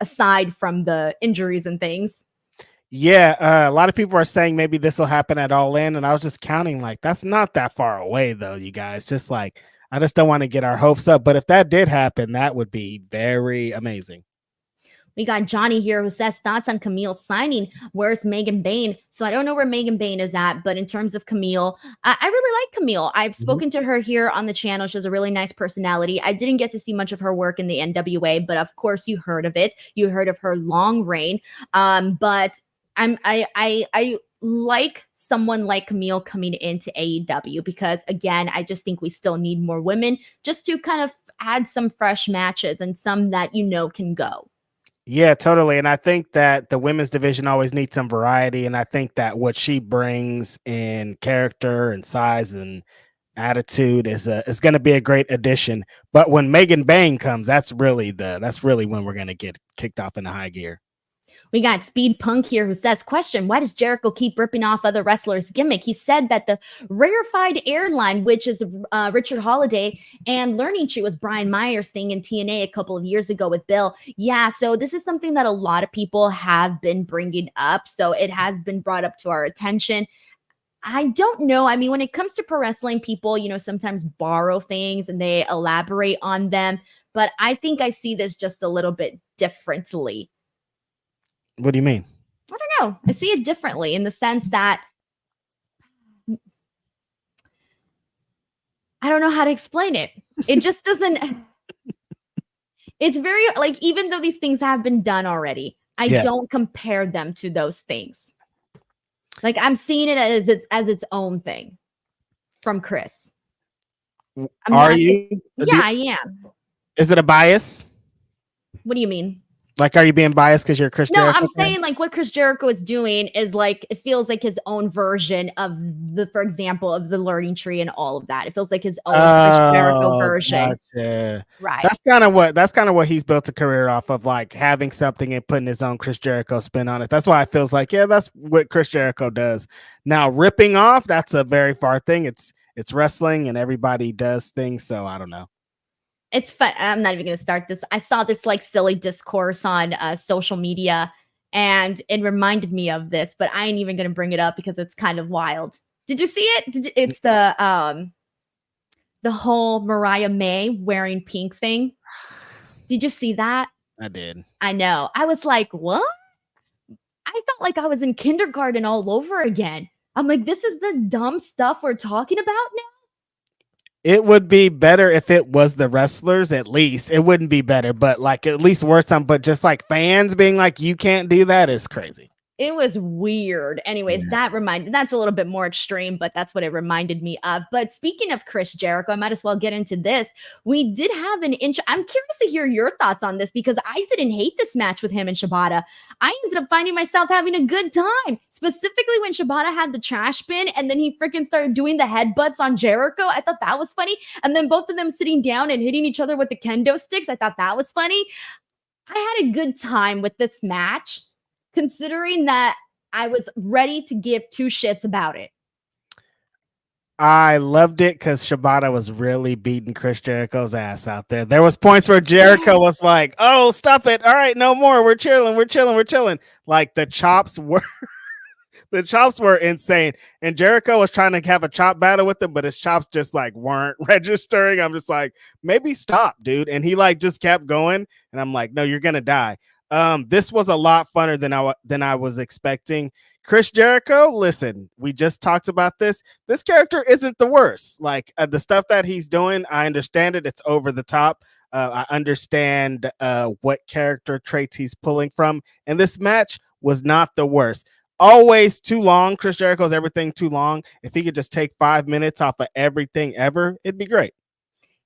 aside from the injuries and things. Yeah, a lot of people are saying maybe this will happen at All In, and I was just counting like that's not that far away though, you guys. Just like I just don't want to get our hopes up, but if that did happen, that would be very amazing. We got Johnny here who says thoughts on Camille signing. Where's Megan Bain? So I don't know where Megan Bain is at, but in terms of Camille, I really like Camille. I've spoken to her here on the channel. She has a really nice personality. I didn't get to see much of her work in the NWA, but of course you heard of it. You heard of her long reign. But I like someone like Camille coming into AEW because, again, I just think we still need more women just to kind of add some fresh matches and some that can go. Yeah, totally. And I think that the women's division always needs some variety. And I think that what she brings in character and size and attitude is going to be a great addition. But when Megan Bain comes, that's really when we're going to get kicked off into high gear. We got Speed Punk here who says, question, why does Jericho keep ripping off other wrestlers' gimmick? He said that the rarefied airline, which is Richard Holiday, and Learning Tree was Brian Myers' thing in TNA a couple of years ago with Bill. Yeah, so this is something that a lot of people have been bringing up. So it has been brought up to our attention. I don't know. I mean, when it comes to pro wrestling, people, sometimes borrow things and they elaborate on them. But I think I see this just a little bit differently. What do you mean? I don't know. I see it differently in the sense that I don't know how to explain it. It just doesn't. It's very like, even though these things have been done already, I don't compare them to those things. Like I'm seeing it as its own thing from Chris. Are you? Yeah, I am. Is it a bias? What do you mean? Like, are you being biased because you're Chris Jericho? No, I'm saying like what Chris Jericho is doing is like, it feels like his own version of for example, of the Learning Tree and all of that. It feels like his own Chris Jericho version. Gotcha. Right. That's kind of what he's built a career off of, like having something and putting his own Chris Jericho spin on it. That's why it feels like, yeah, that's what Chris Jericho does. Now, ripping off, that's a very far thing. It's wrestling and everybody does things. So I don't know. It's fun. I'm not even going to start this. I saw this like silly discourse on social media and it reminded me of this, but I ain't even going to bring it up because it's kind of wild. Did you see it? It's the whole Mariah May wearing pink thing. Did you see that? I did. I know. I was like, what? I felt like I was in kindergarten all over again. I'm like, this is the dumb stuff we're talking about now? It would be better if it was the wrestlers, at least. It wouldn't be better, but like at least worse time. But just like fans being like, you can't do that is crazy. It was weird. Anyways, that's a little bit more extreme, but that's what it reminded me of. But speaking of Chris Jericho, I might as well get into this. We did have an intro. I'm curious to hear your thoughts on this because I didn't hate this match with him and Shibata. I ended up finding myself having a good time, specifically when Shibata had the trash bin and then he freaking started doing the headbutts on Jericho. I thought that was funny. And then both of them sitting down and hitting each other with the kendo sticks. I thought that was funny. I had a good time with this match, considering that I was ready to give two shits about it. I loved it because Shibata was really beating Chris Jericho's ass out there. There was points where Jericho was like, oh, stop it. All right, no more. We're chilling. Like the chops were insane. And Jericho was trying to have a chop battle with him, but his chops just like weren't registering. I'm just like, maybe stop, dude. And he like just kept going. And I'm like, no, you're going to die. This was a lot funner than I was expecting. Chris Jericho, listen, we just talked about this. This character isn't the worst. Like the stuff that he's doing, I understand it. It's over the top. I understand what character traits he's pulling from. And this match was not the worst. Always too long. Chris Jericho's everything too long. If he could just take 5 minutes off of everything ever, it'd be great.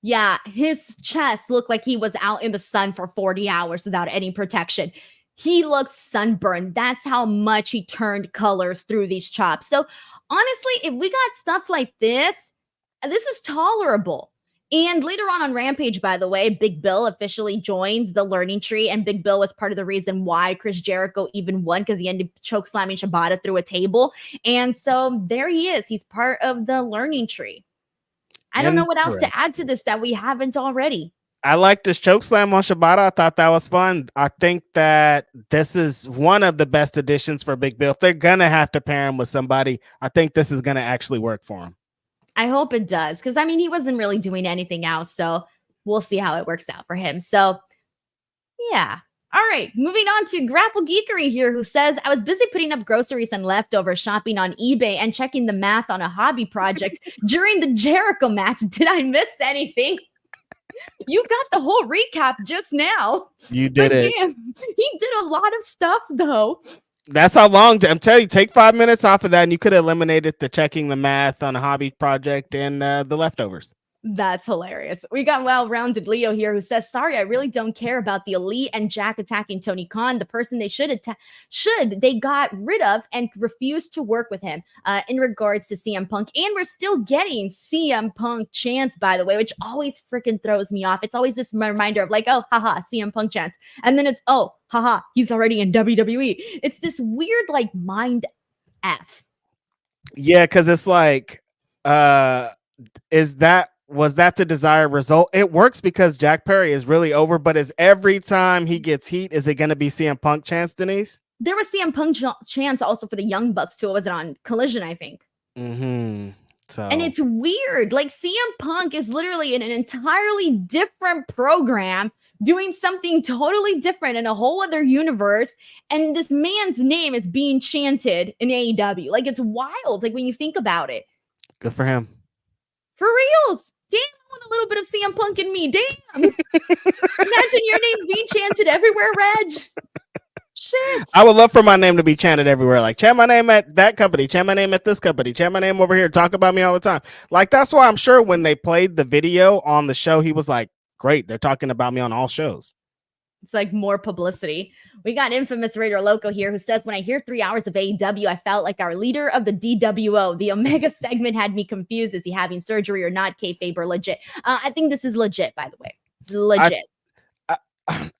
Yeah, his chest looked like he was out in the sun for 40 hours without any protection. He looks sunburned. That's how much he turned colors through these chops. So honestly, if we got stuff like this is tolerable. And later on Rampage, by the way, Big Bill officially joins the learning tree. And Big Bill was part of the reason why Chris Jericho even won, because he ended up choke slamming Shibata through a table. And so there he is. He's part of the learning tree. I don't know what else to add to this that we haven't already. I like this choke slam on Shibata. I thought that was fun. I think that this is one of the best additions for Big Bill. If they're going to have to pair him with somebody, I think this is going to actually work for him. I hope it does, because I mean, he wasn't really doing anything else, so we'll see how it works out for him. So, yeah. All right, moving on to Grapple Geekery here, who says, I was busy putting up groceries and leftover shopping on eBay and checking the math on a hobby project during the Jericho match. Did I miss anything? You got the whole recap just now. You did it. Damn, he did a lot of stuff, though. That's how long. I'm telling you, take 5 minutes off of that, and you could have eliminated the checking the math on a hobby project and the leftovers. That's hilarious. We got well-rounded Leo here, who says, sorry, I really don't care about the Elite and Jack attacking Tony Khan. The person they they got rid of and refused to work with him in regards to CM Punk. And we're still getting CM Punk chants, by the way, which always freaking throws me off. It's always this reminder of like, oh, haha, CM Punk chants. And then it's, oh, haha, he's already in WWE. It's this weird, like, mind F. Yeah, because it's like, was that the desired result? It works because Jack Perry is really over, but is every time he gets heat, is it going to be CM Punk chance, Denise? There was CM Punk chance also for the Young Bucks too. Was it on Collision, I think? So. And it's weird. Like, CM Punk is literally in an entirely different program doing something totally different in a whole other universe. And this man's name is being chanted in AEW. Like, it's wild. Like, when you think about it. Good for him. For reals. Damn, I want a little bit of CM Punk in me. Damn. Imagine your name's being chanted everywhere, Reg. Shit. I would love for my name to be chanted everywhere. Like, chant my name at that company, chant my name at this company, chant my name over here, talk about me all the time. Like, that's why I'm sure when they played the video on the show, he was like, great, they're talking about me on all shows. It's like more publicity. We got Infamous Raider Loco here, who says, when I hear 3 hours of AEW, I felt like our leader of the DWO. The Omega segment had me confused. Is he having surgery or not? Kayfabe or legit? I think this is legit, by the way. Legit.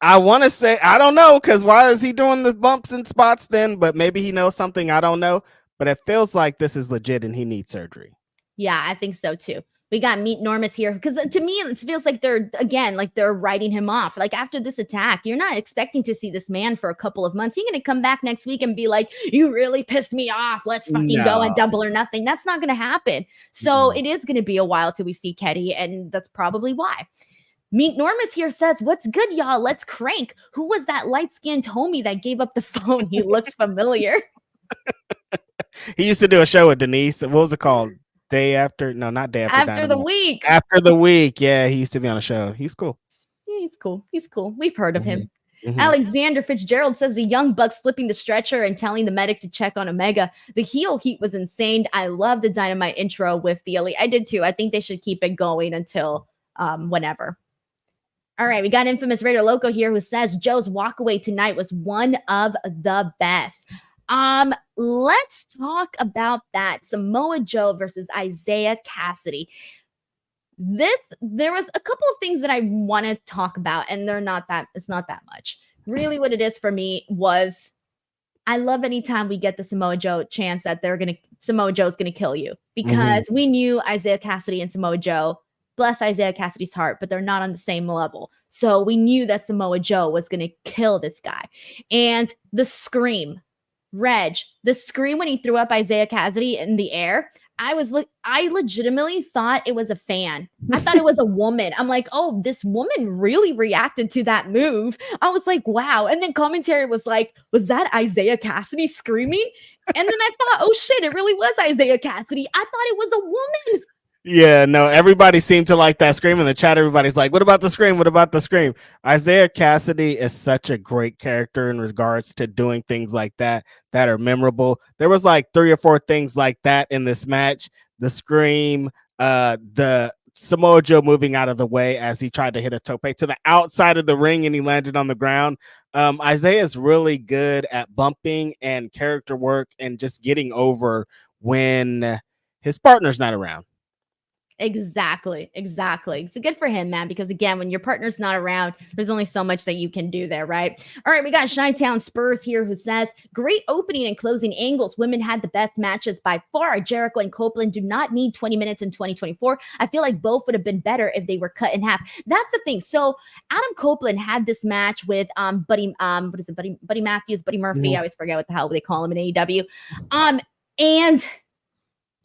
I want to say, I don't know, because why is he doing the bumps and spots then? But maybe he knows something I don't know. But it feels like this is legit and he needs surgery. Yeah, I think so too. We got Meet Normus here, because to me, it feels like they're writing him off. Like, after this attack, you're not expecting to see this man for a couple of months. He's going to come back next week and be like, you really pissed me off. Let's fucking go at Double or Nothing. That's not going to happen. So it is going to be a while till we see Ketty, and that's probably why. Meet Normus here says, what's good, y'all? Let's crank. Who was that light-skinned homie that gave up the phone? He looks familiar. He used to do a show with Denise. What was it called? Day after? No, not day after. After the week. After the week. Yeah, he used to be on a show. He's cool. Yeah, he's cool. He's cool. We've heard of him. Alexander Fitzgerald says the Young Bucks flipping the stretcher and telling the medic to check on Omega. The heel heat was insane. I love the Dynamite intro with the Elite. I did too. I think they should keep it going until whenever. All right, we got Infamous Raider Loco here, who says Joe's walkaway tonight was one of the best. Let's talk about that. Samoa Joe versus Isaiah Cassidy. There was a couple of things that I want to talk about, and it's not that much. Really, what it is for me was, I love anytime we get the Samoa Joe chance that Samoa Joe's gonna kill you, because we knew Isaiah Cassidy and Samoa Joe, bless Isaiah Cassidy's heart, but they're not on the same level. So we knew that Samoa Joe was gonna kill this guy. And the scream, Reg, the scream when he threw up Isaiah Cassidy in the air, I legitimately thought it was a fan. I thought it was a woman. I'm like, oh, this woman really reacted to that move. I was like, wow. And then commentary was like, was that Isaiah Cassidy screaming? And then I thought, oh shit, it really was Isaiah Cassidy. I thought it was a woman. Yeah, no, everybody seemed to like that scream in the chat. Everybody's like, what about the scream? What about the scream? Isaiah Cassidy is such a great character in regards to doing things like that are memorable. There was like 3 or 4 things like that in this match. The scream, the Samoa Joe moving out of the way as he tried to hit a tope to the outside of the ring and he landed on the ground. Isaiah's really good at bumping and character work and just getting over when his partner's not around. Exactly. So good for him, man, because again, when your partner's not around, there's only so much that you can do there, right? All right, we got Chi-Town Spurs here who says, great opening and closing angles. Women had the best matches by far. Jericho and Copeland do not need 20 minutes in 2024. I feel like both would have been better if they were cut in half. That's the thing. So Adam Copeland had this match with Buddy Matthews, Buddy Murphy. Mm-hmm. I always forget what the hell they call him in AEW. And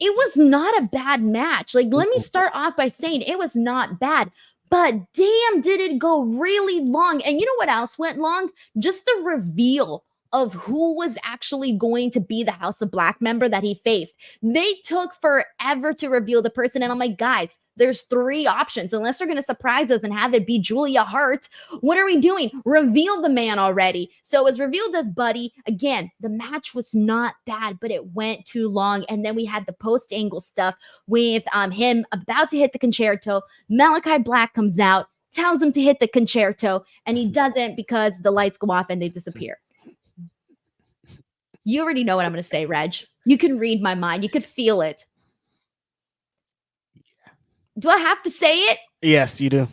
it was not a bad match. Like, let me start off by saying it was not bad, but damn, did it go really long. And you know what else went long? Just the reveal of who was actually going to be the House of Black member that he faced. They took forever to reveal the person. And I'm like, guys, there's 3 options. Unless they're going to surprise us and have it be Julia Hart, what are we doing? Reveal the man already. So it was revealed as Buddy. Again, the match was not bad, but it went too long. And then we had the post-angle stuff with him about to hit the concerto. Malachi Black comes out, tells him to hit the concerto, and he doesn't because the lights go off and they disappear. You already know what I'm going to say, Reg. You can read my mind. You could feel it. Do I have to say it? Yes, you do.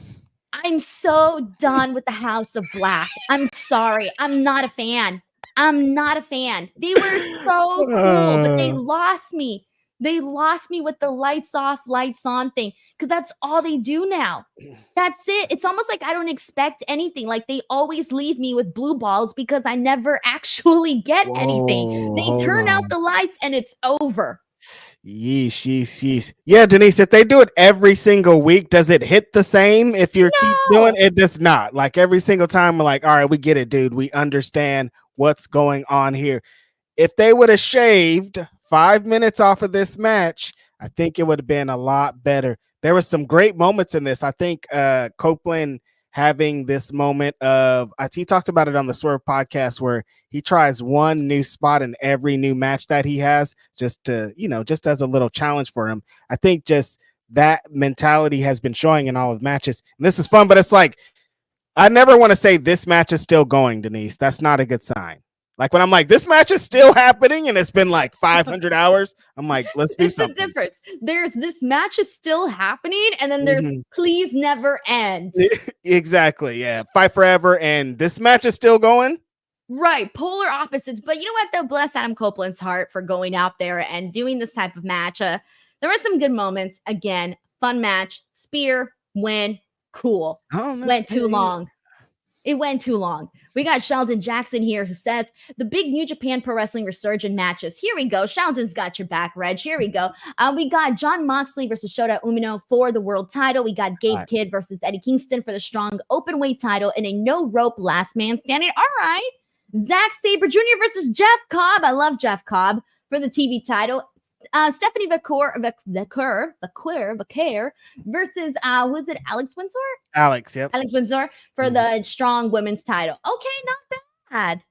I'm so done with the House of Black. I'm sorry. I'm not a fan. They were so cool, but they lost me. They lost me with the lights off, lights on thing, because that's all they do now. That's it. It's almost like I don't expect anything. Like, they always leave me with blue balls because I never actually get anything. They turn out the lights and it's over. Yeesh. Yeah, Denise, if they do it every single week, does it hit the same? If you keep doing it, does not. Like, every single time we're like, all right, we get it, dude. We understand what's going on here. If they would have shaved 5 minutes off of this match, I think it would have been a lot better. There were some great moments in this. I think Copeland having this moment of, he talked about it on the Swerve podcast, where he tries one new spot in every new match that he has, just to, just as a little challenge for him. I think just that mentality has been showing in all of matches. And this is fun, but it's like, I never want to say this match is still going, Denise. That's not a good sign. Like, when I'm like, this match is still happening and it's been like 500 hours, I'm like, let's do something. It's the difference. There's this match is still happening, and then there's please never end. Exactly. Yeah. Fight forever. And this match is still going. Right. Polar opposites. But you know what, though? Bless Adam Copeland's heart for going out there and doing this type of match. There were some good moments. Again, fun match. Spear, win, cool. Went too long. It went too long. We got Sheldon Jackson here who says, the big New Japan Pro Wrestling Resurgent matches. Here we go. Sheldon's got your back, Reg. Here we go. We got Jon Moxley versus Shota Umino for the world title. We got Gabe Kidd versus Eddie Kingston for the strong open weight title in a no rope last man standing. All right. Zack Sabre Jr. versus Jeff Cobb. I love Jeff Cobb for the TV title. Stephanie Vaquer versus was it Alex Windsor? Alex Windsor for the strong women's title. Okay, not bad.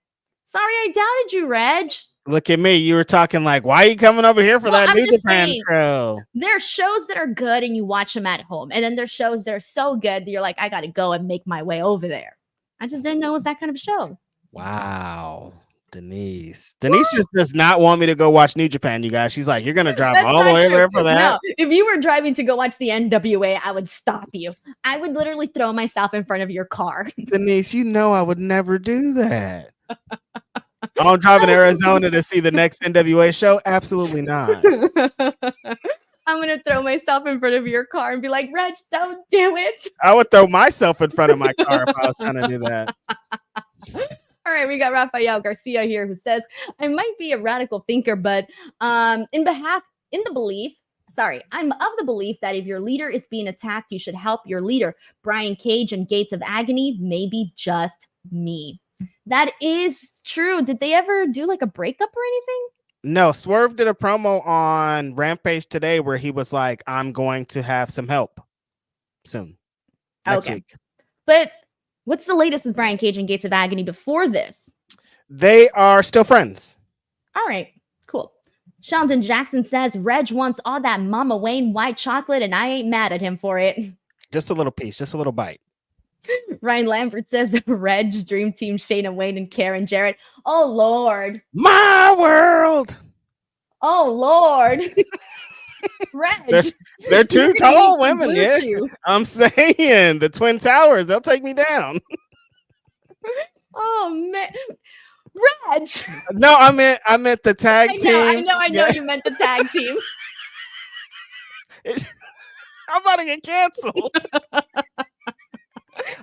Sorry I doubted you, Reg. Look at me. You were talking like, why are you coming over here for that New Japan show? There are shows that are good and you watch them at home. And then there's shows that are so good that you're like, I got to go and make my way over there. I just didn't know it was that kind of show. Wow. Denise just does not want me to go watch New Japan, you guys. She's like, you're gonna drive all the way there for that? No, if you were driving to go watch the NWA, I would stop you. I would literally throw myself in front of your car. Denise, I would never do that. I'm driving to Arizona to see the next NWA show? Absolutely not. I'm gonna throw myself in front of your car and be like, Reg, don't do it. I would throw myself in front of my car if I was trying to do that. All right, we got Rafael Garcia here who says, I might be a radical thinker, but I'm of the belief that if your leader is being attacked, you should help your leader. Brian Cage and Gates of Agony, maybe just me. That is true. Did they ever do like a breakup or anything? No, Swerve did a promo on Rampage today where he was like, I'm going to have some help soon. Next week. But what's the latest with Brian Cage and Gates of Agony before this? They are still friends. All right, cool. Sheldon Jackson says Reg wants all that Mama Wayne white chocolate, and I ain't mad at him for it. Just a little piece, just a little bite. Ryan Lambert says Reg, Dream Team, Shayna Wayne, and Karen Jarrett. Oh, Lord. My world. Oh, Lord. Reg. They're two tall women, yeah. I'm saying the Twin Towers, they'll take me down. Oh, man. Reg. No, I meant the tag team. I know you meant the tag team. I'm about to get canceled.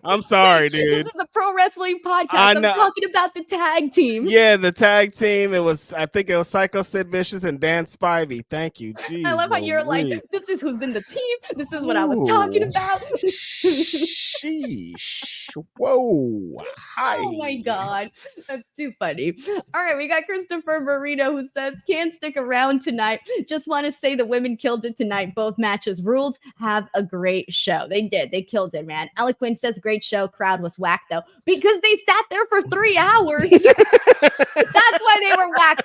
I'm sorry, dude. This is a pro wrestling podcast. I'm talking about the tag team. Yeah, the tag team. I think it was Psycho Sid Vicious and Dan Spivey. Thank you. Jeez, I love how you're like, this is who's in the team. This is what I was talking about. Sheesh. Whoa. Hi. Oh my God. That's too funny. All right, we got Christopher Marino who says, can't stick around tonight. Just want to say the women killed it tonight. Both matches ruled. Have a great show. They did. They killed it, man. Eloquent says, great show. Crowd was whack though, because they sat there for 3 hours. That's why they were whack.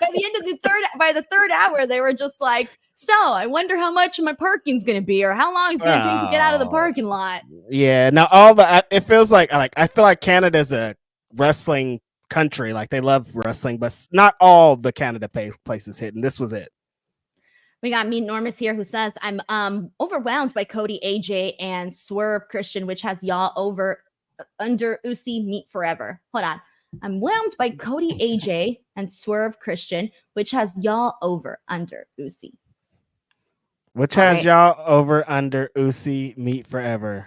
By the third hour, they were just like, so I wonder how much my parking's going to be, or how long it's going to take to get out of the parking lot. Yeah. Now it feels like I feel like Canada's a wrestling country. Like they love wrestling, but not all the Canada places hit, and this was it. We got Meet Normus here who says, I'm overwhelmed by Cody, AJ, and Swerve Christian, which has y'all over under Usi Meet Forever. Hold on. I'm whelmed by Cody, AJ, and Swerve Christian, which has y'all over under Usi. Which has y'all over under Usi Meet Forever?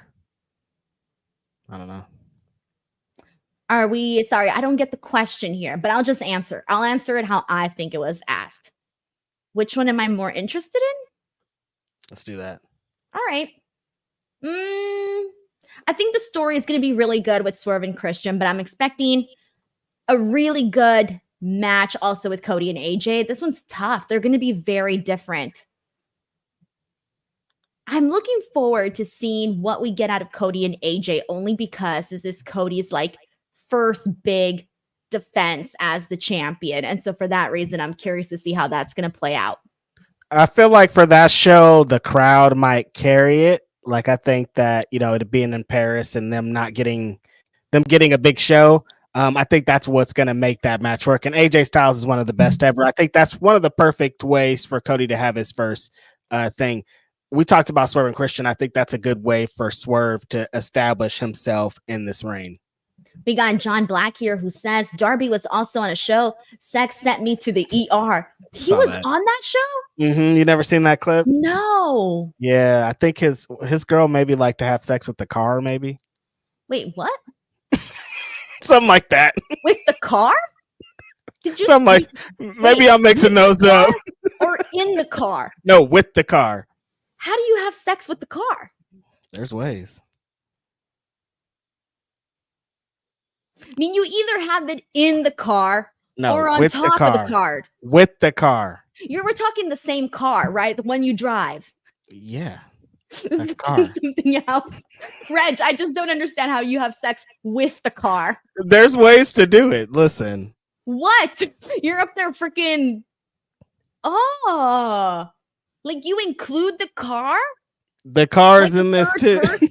I don't know. Sorry, I don't get the question here, but I'll just answer. I'll answer it how I think it was asked. Which one am I more interested in? Let's do that. All right. I think the story is going to be really good with Swerve and Christian, but I'm expecting a really good match also with Cody and AJ. This one's tough. They're going to be very different. I'm looking forward to seeing what we get out of Cody and AJ, only because this is Cody's like first big defense as the champion. And so for that reason, I'm curious to see how that's going to play out. I feel like for that show, the crowd might carry it. Like I think that, it being in Paris and them getting a big show. I think that's what's going to make that match work. And AJ Styles is one of the best ever. I think that's one of the perfect ways for Cody to have his first thing. We talked about Swerve and Christian. I think that's a good way for Swerve to establish himself in this reign. We got John Black here who says Darby was also on a show. Sex sent me to the ER. He was on that show? Mm-hmm. You never seen that clip? No. Yeah, I think his girl maybe like to have sex with the car, maybe. Wait, what? Something like that. With the car? Maybe I'm mixing those up. Or in the car? No, with the car. How do you have sex with the car? There's ways. I mean, you either have it in the car or on top of the car. With the car. We're talking the same car, right? The one you drive. Yeah. Something else. Reg, I just don't understand how you have sex with the car. There's ways to do it. Listen. What? You're up there freaking... Oh. Like you include the car? The car's in this too. Person?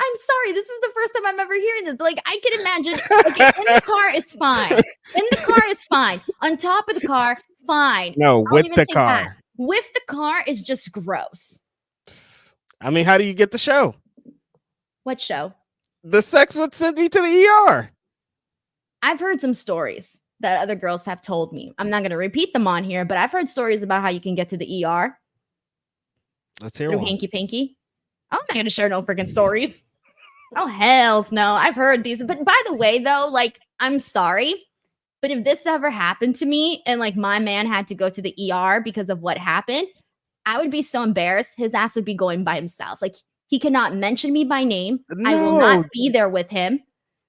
I'm sorry, this is the first time I'm ever hearing this. Like, I can imagine, okay, in the car is fine. In the car is fine. On top of the car, fine. No, with the car. That. With the car is just gross. I mean, how do you get the show? What show? The sex would send me to the ER. I've heard some stories that other girls have told me. I'm not going to repeat them on here, but I've heard stories about how you can get to the ER. Let's hear one. Hanky Panky. I'm not going to share no freaking stories. Oh, hells no. I've heard these. But by the way, though, like, I'm sorry, but if this ever happened to me and like my man had to go to the ER because of what happened, I would be so embarrassed. His ass would be going by himself. Like, he cannot mention me by name. No. I will not be there with him.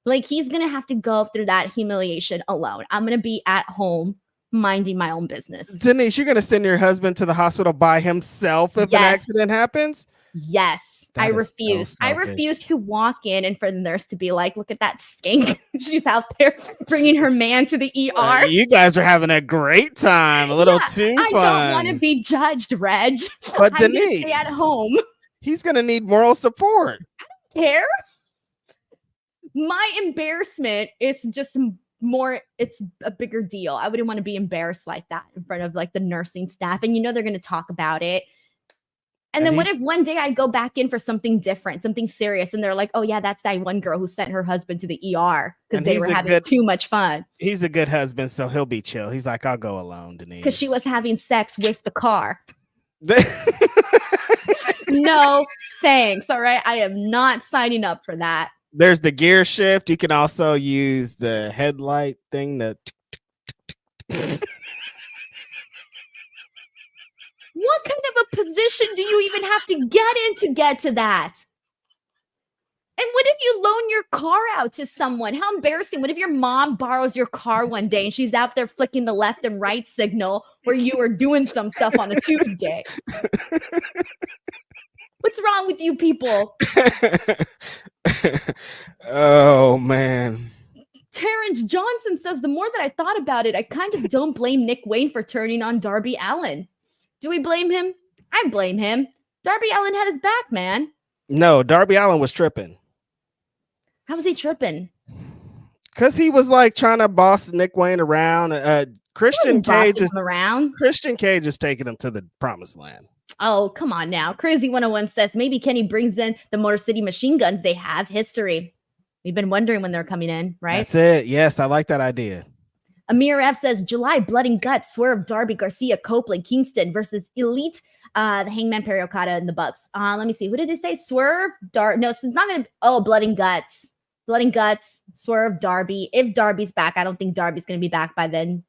Like, he's going to have to go through that humiliation alone. I'm going to be at home minding my own business. Denise, you're going to send your husband to the hospital by himself if an accident happens? Yes. I refuse. I refuse to walk in and for the nurse to be like, look at that skink. She's out there bringing her man to the ER. You guys are having a great time. A little too fun. I don't want to be judged, Reg. But I'm Denise, gonna stay at home. He's going to need moral support. I don't care. My embarrassment is just more, it's a bigger deal. I wouldn't want to be embarrassed like that in front of like the nursing staff. And they're going to talk about it. And then what if one day I go back in for something different, something serious, and they're like, oh, yeah, that's that one girl who sent her husband to the ER because they were having too much fun. He's a good husband, so he'll be chill. He's like, I'll go alone, Denise. Because she was having sex with the car. No, thanks. All right. I am not signing up for that. There's the gear shift. You can also use the headlight thing that. What kind of a position do you even have to get in to get to that? And what if you loan your car out to someone? How embarrassing. What if your mom borrows your car one day and she's out there flicking the left and right signal where you are doing some stuff on a Tuesday? What's wrong with you people? Oh, man. Terrence Johnson says, the more that I thought about it, I kind of don't blame Nick Wayne for turning on Darby Allin. Do we blame him? I blame him. Darby Allin had his back, man. No, Darby Allin was tripping. How was he tripping? Because he was like trying to boss Nick Wayne around. Christian Cage is taking him to the promised land. Oh, come on now. Crazy 101 says maybe Kenny brings in the Motor City Machine Guns. They have history. We've been wondering when they're coming in, right? That's it. Yes, I like that idea. Amir F says July Blood and Guts, Swerve, Darby, Garcia, Copeland, Kingston versus Elite, the Hangman, Perry Okada, and the Bucks. Let me see. What did it say? Swerve, no, so it's not going to. Oh, Blood and Guts. Blood and Guts, Swerve, Darby. If Darby's back, I don't think Darby's going to be back by then.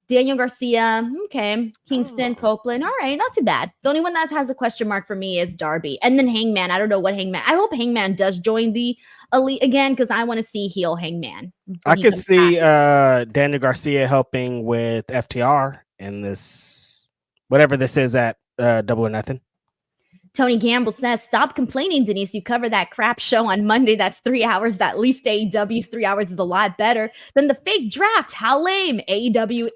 Daniel Garcia, okay. Kingston, Copeland, all right, not too bad. The only one that has a question mark for me is Darby. And then Hangman, I don't know what Hangman. I hope Hangman does join the Elite again because I want to see heel Hangman. I could see Daniel Garcia helping with FTR in this, whatever this is at Double or Nothing. Tony Gamble says, stop complaining, Denise. You cover that crap show on Monday. That's 3 hours. At least AEW's 3 hours is a lot better than the fake draft. How lame. AEW.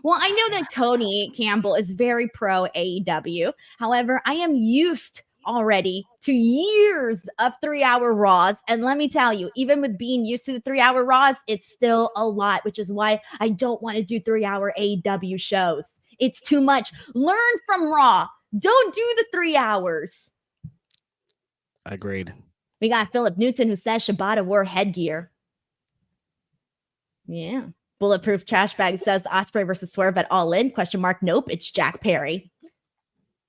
Well, I know that Tony Campbell is very pro AEW. However, I am used already to years of 3-hour Raws. And let me tell you, even with being used to the 3-hour Raws, it's still a lot, which is why I don't want to do 3-hour AEW shows. It's too much. Learn from Raw. Don't do the 3 hours. Agreed. We got Philip Newton who says Shibata wore headgear. Yeah. Bulletproof Trash Bag says Ospreay versus Swerve at All In? ? Nope. It's Jack Perry.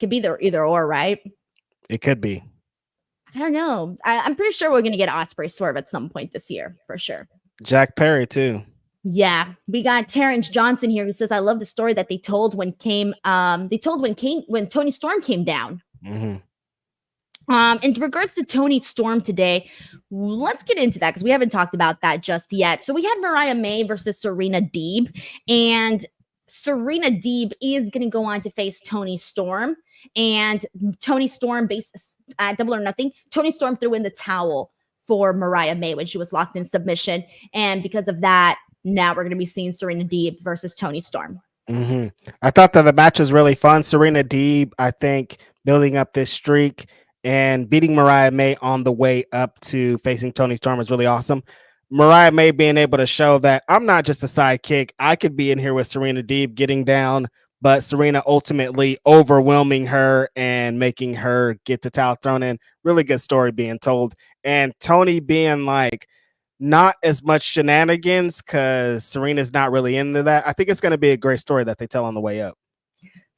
Could be either or, right? It could be. I don't know. I'm pretty sure we're going to get Ospreay Swerve at some point this year, for sure. Jack Perry, too. Yeah, we got Terrence Johnson here who says, I love the story that they told when Tony Storm came down. In regards to Tony Storm today, let's get into that because we haven't talked about that just yet. So we had Mariah May versus Serena Deeb, and Serena Deeb is going to go on to face Tony Storm, and Tony Storm at Double or Nothing. Tony Storm threw in the towel for Mariah May when she was locked in submission, and because of that, now we're going to be seeing Serena Deeb versus Tony Storm. I thought that the match was really fun. Serena Deeb, I think, building up this streak and beating Mariah May on the way up to facing Tony Storm is really awesome. Mariah May being able to show that I'm not just a sidekick. I could be in here with Serena Deeb getting down, but Serena ultimately overwhelming her and making her get the towel thrown in. Really good story being told. And Tony being like, not as much shenanigans because Serena's not really into that. I think it's going to be a great story that they tell on the way up.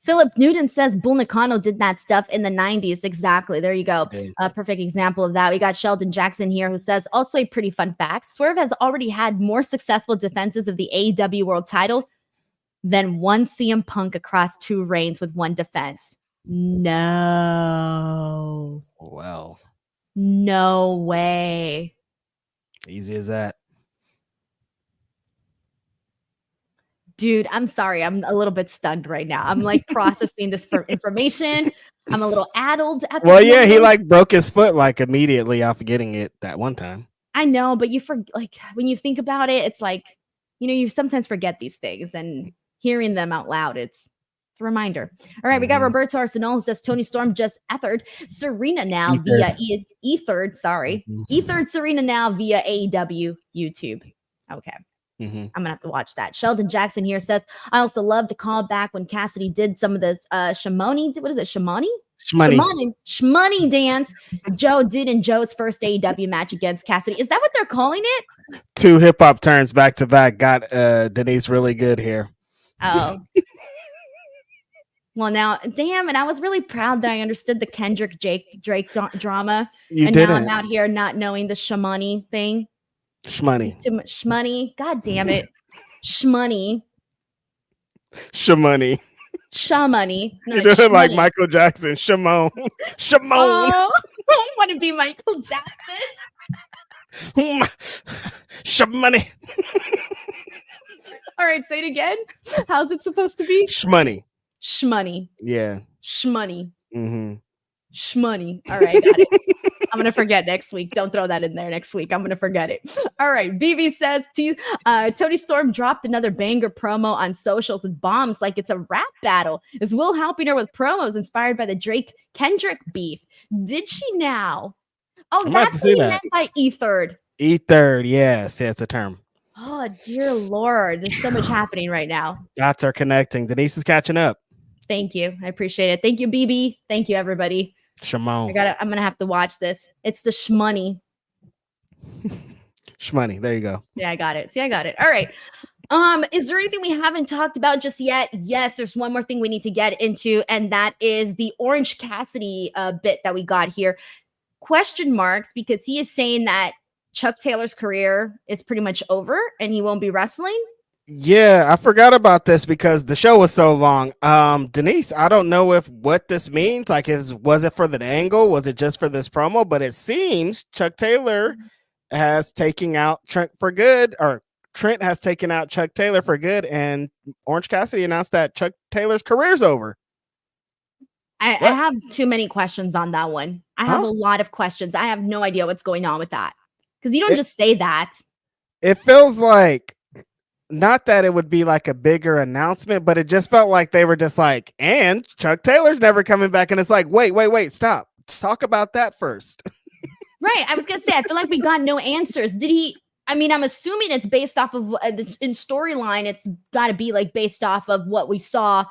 Philip Newton says Bull Nakano did that stuff in the 90s. Exactly. There you go. A perfect example of that. We got Sheldon Jackson here who says, also a pretty fun fact. Swerve has already had more successful defenses of the AEW world title than one CM Punk across 2 reigns with 1 defense. No. Well. No way. Easy as that. Dude, I'm sorry. I'm a little bit stunned right now. I'm like processing this for information. I'm a little addled at Well, this yeah, he moment. like broke his foot like immediately off getting it that one time. I know, but you like when you think about it, it's like, you sometimes forget these things, and hearing them out loud, it's a reminder. All right, we got Roberto Arsenal who says Toni Storm just ethered Serena now via ethered Serena now via AEW YouTube. Okay. I'm gonna have to watch that. Sheldon Jackson here says, I also love the callback when Cassidy did some of this Shimoni. What is it? Shmoney dance Joe did in Joe's first AEW match against Cassidy. Is that what they're calling it? 2 hip-hop turns back to back got Denise really good here. Oh. Well, now, damn, and I was really proud that I understood the Kendrick Drake drama. Now I'm out here not knowing the Shmoney thing. Shmoney. Too much Shmoney. God damn it. Shmoney. Shmoney. Shamoney. No, You're doing like Michael Jackson. Shimon. Shimon. Oh, I want to be Michael Jackson. Shmoney. All right, say it again. How's it supposed to be? Shmoney. Shmoney. Yeah. Shmoney. Shmoney. All right, got it. I'm going to forget next week. Don't throw that in there next week. I'm going to forget it. All right. BB says, Toni Storm dropped another banger promo on socials with bombs like it's a rap battle. Is Will helping her with promos inspired by the Drake-Kendrick beef? Did she now? Oh, that's what he meant by ethered. Ethered, yes. Yeah, it's a term. Oh, dear Lord. There's so much happening right now. Dots are connecting. Denise is catching up. Thank you. I appreciate it. Thank you, BB. Thank you, everybody. Shimon. I'm gonna have to watch this. It's the Shmoney. Shmoney. There you go. Yeah, I got it. See, I got it. All right. Is there anything we haven't talked about just yet? Yes, there's one more thing we need to get into, and that is the Orange Cassidy bit that we got here. Question marks, because he is saying that Chuck Taylor's career is pretty much over and he won't be wrestling. Yeah, I forgot about this because the show was so long. Denise, I don't know what this means. Like, was it for the angle? Was it just for this promo? But it seems Chuck Taylor has taken out Trent for good, or Trent has taken out Chuck Taylor for good, and Orange Cassidy announced that Chuck Taylor's career's over. I have too many questions on that one. I have a lot of questions. I have no idea what's going on with that, because you don't just say that. It feels like, not that it would be like a bigger announcement, but it just felt like they were just like, and Chuck Taylor's never coming back. And it's like, wait, stop. Talk about that first. Right. I was going to say, I feel like we got no answers. I'm assuming it's based off of in storyline. It's got to be like based off of what we saw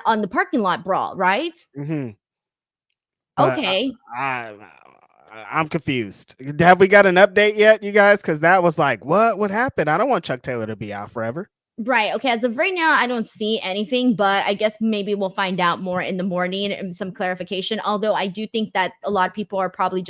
on the parking lot brawl, right? Mm-hmm. Okay. I'm confused. Have we got an update yet, you guys? Because that was like, what happened? I don't want Chuck Taylor to be out forever. Right. Okay. As of right now, I don't see anything, but I guess maybe we'll find out more in the morning and some clarification. Although I do think that a lot of people are probably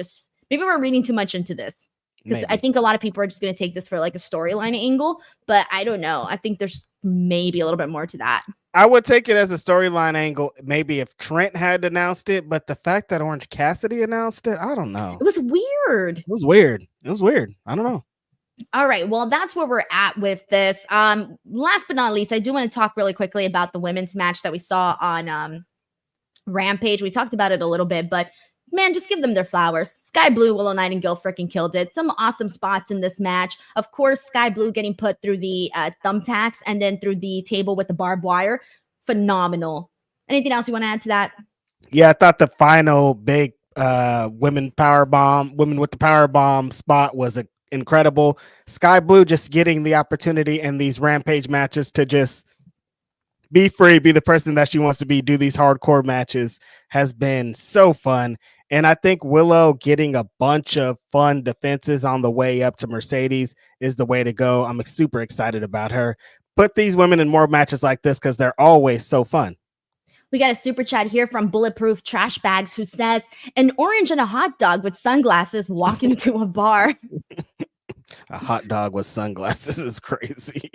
maybe we're reading too much into this, because I think a lot of people are just going to take this for like a storyline angle, but I don't know. I think there's maybe a little bit more to that. I would take it as a storyline angle, maybe if Trent had announced it, but the fact that Orange Cassidy announced it, I don't know. It was weird. It was weird. I don't know. All right. Well, that's where we're at with this. Last but not least, I do want to talk really quickly about the women's match that we saw on Rampage. We talked about it a little bit, but man, just give them their flowers. Sky Blue, Willow Nightingale freaking killed it. Some awesome spots in this match. Of course, Sky Blue getting put through the thumbtacks and then through the table with the barbed wire. Phenomenal. Anything else you want to add to that? Yeah, I thought the final big women with the power bomb spot was incredible. Sky Blue just getting the opportunity in these Rampage matches to just be free, be the person that she wants to be, do these hardcore matches has been so fun. And I think Willow getting a bunch of fun defenses on the way up to Mercedes is the way to go. I'm super excited about her. Put these women in more matches like this because they're always so fun. We got a super chat here from Bulletproof Trash Bags who says, an orange and a hot dog with sunglasses walking into a bar. A hot dog with sunglasses is crazy.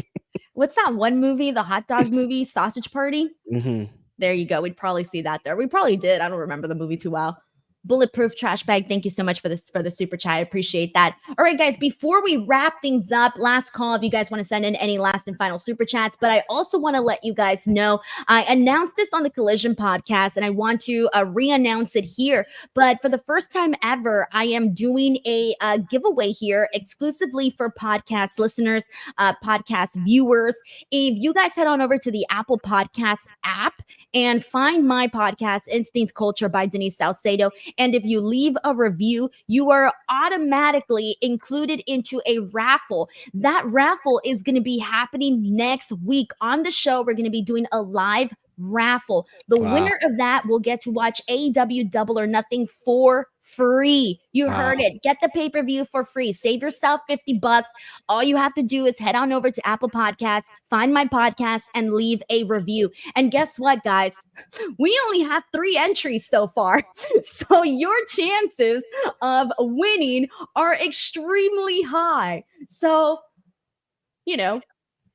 What's that one movie? The hot dog movie, Sausage Party? Mm-hmm. There you go. We'd probably see that there. We probably did. I don't remember the movie too well. Bulletproof Trash Bag, thank you so much for the super chat. I appreciate that. All right, guys, before we wrap things up, last call if you guys want to send in any last and final super chats. But I also want to let you guys know I announced this on the Collision podcast, and I want to re-announce it here. But for the first time ever, I am doing a giveaway here exclusively for podcast listeners, podcast viewers. If you guys head on over to the Apple Podcast app and find my podcast, Instinct Culture by Denise Salcedo, and if you leave a review, you are automatically included into a raffle. That raffle is going to be happening next week on the show. We're going to be doing a live raffle. The winner of that will get to watch AEW Double or Nothing for free. You heard it. Get the pay-per-view for free. Save yourself $50. All you have to do is head on over to Apple Podcasts, find my podcast, and leave a review. And guess what, guys? We only have 3 entries so far. So your chances of winning are extremely high. So, head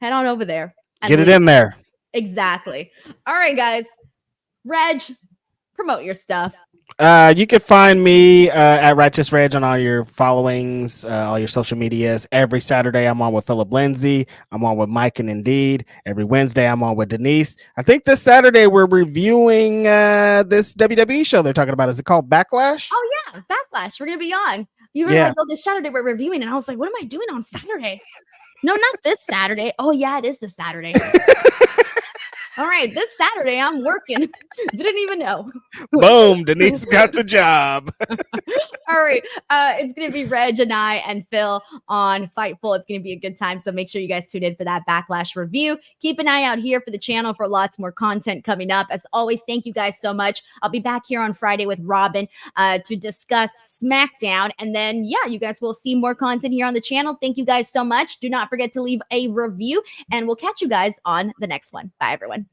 on over there. Get it in there. Exactly. All right, guys. Reg, promote your stuff. You can find me at Righteous Reg on all your followings, all your social medias. Every Saturday, I'm on with Philip Lindsay. I'm on with Mike and Indeed. Every Wednesday, I'm on with Denise. I think this Saturday, we're reviewing this WWE show they're talking about. Is it called Backlash? Oh, yeah. Backlash. We're going to be on. You realize, this Saturday we're reviewing, and I was like, what am I doing on Saturday? No, not this Saturday. Oh, yeah, it is this Saturday. All right, this Saturday I'm working. Didn't even know. Boom, Denise got a job. All right, it's going to be Reg and I and Phil on Fightful. It's going to be a good time, so make sure you guys tune in for that Backlash review. Keep an eye out here for the channel for lots more content coming up. As always, thank you guys so much. I'll be back here on Friday with Robin to discuss SmackDown, and then, you guys will see more content here on the channel. Thank you guys so much. Do not forget to leave a review, and we'll catch you guys on the next one. Bye, everyone.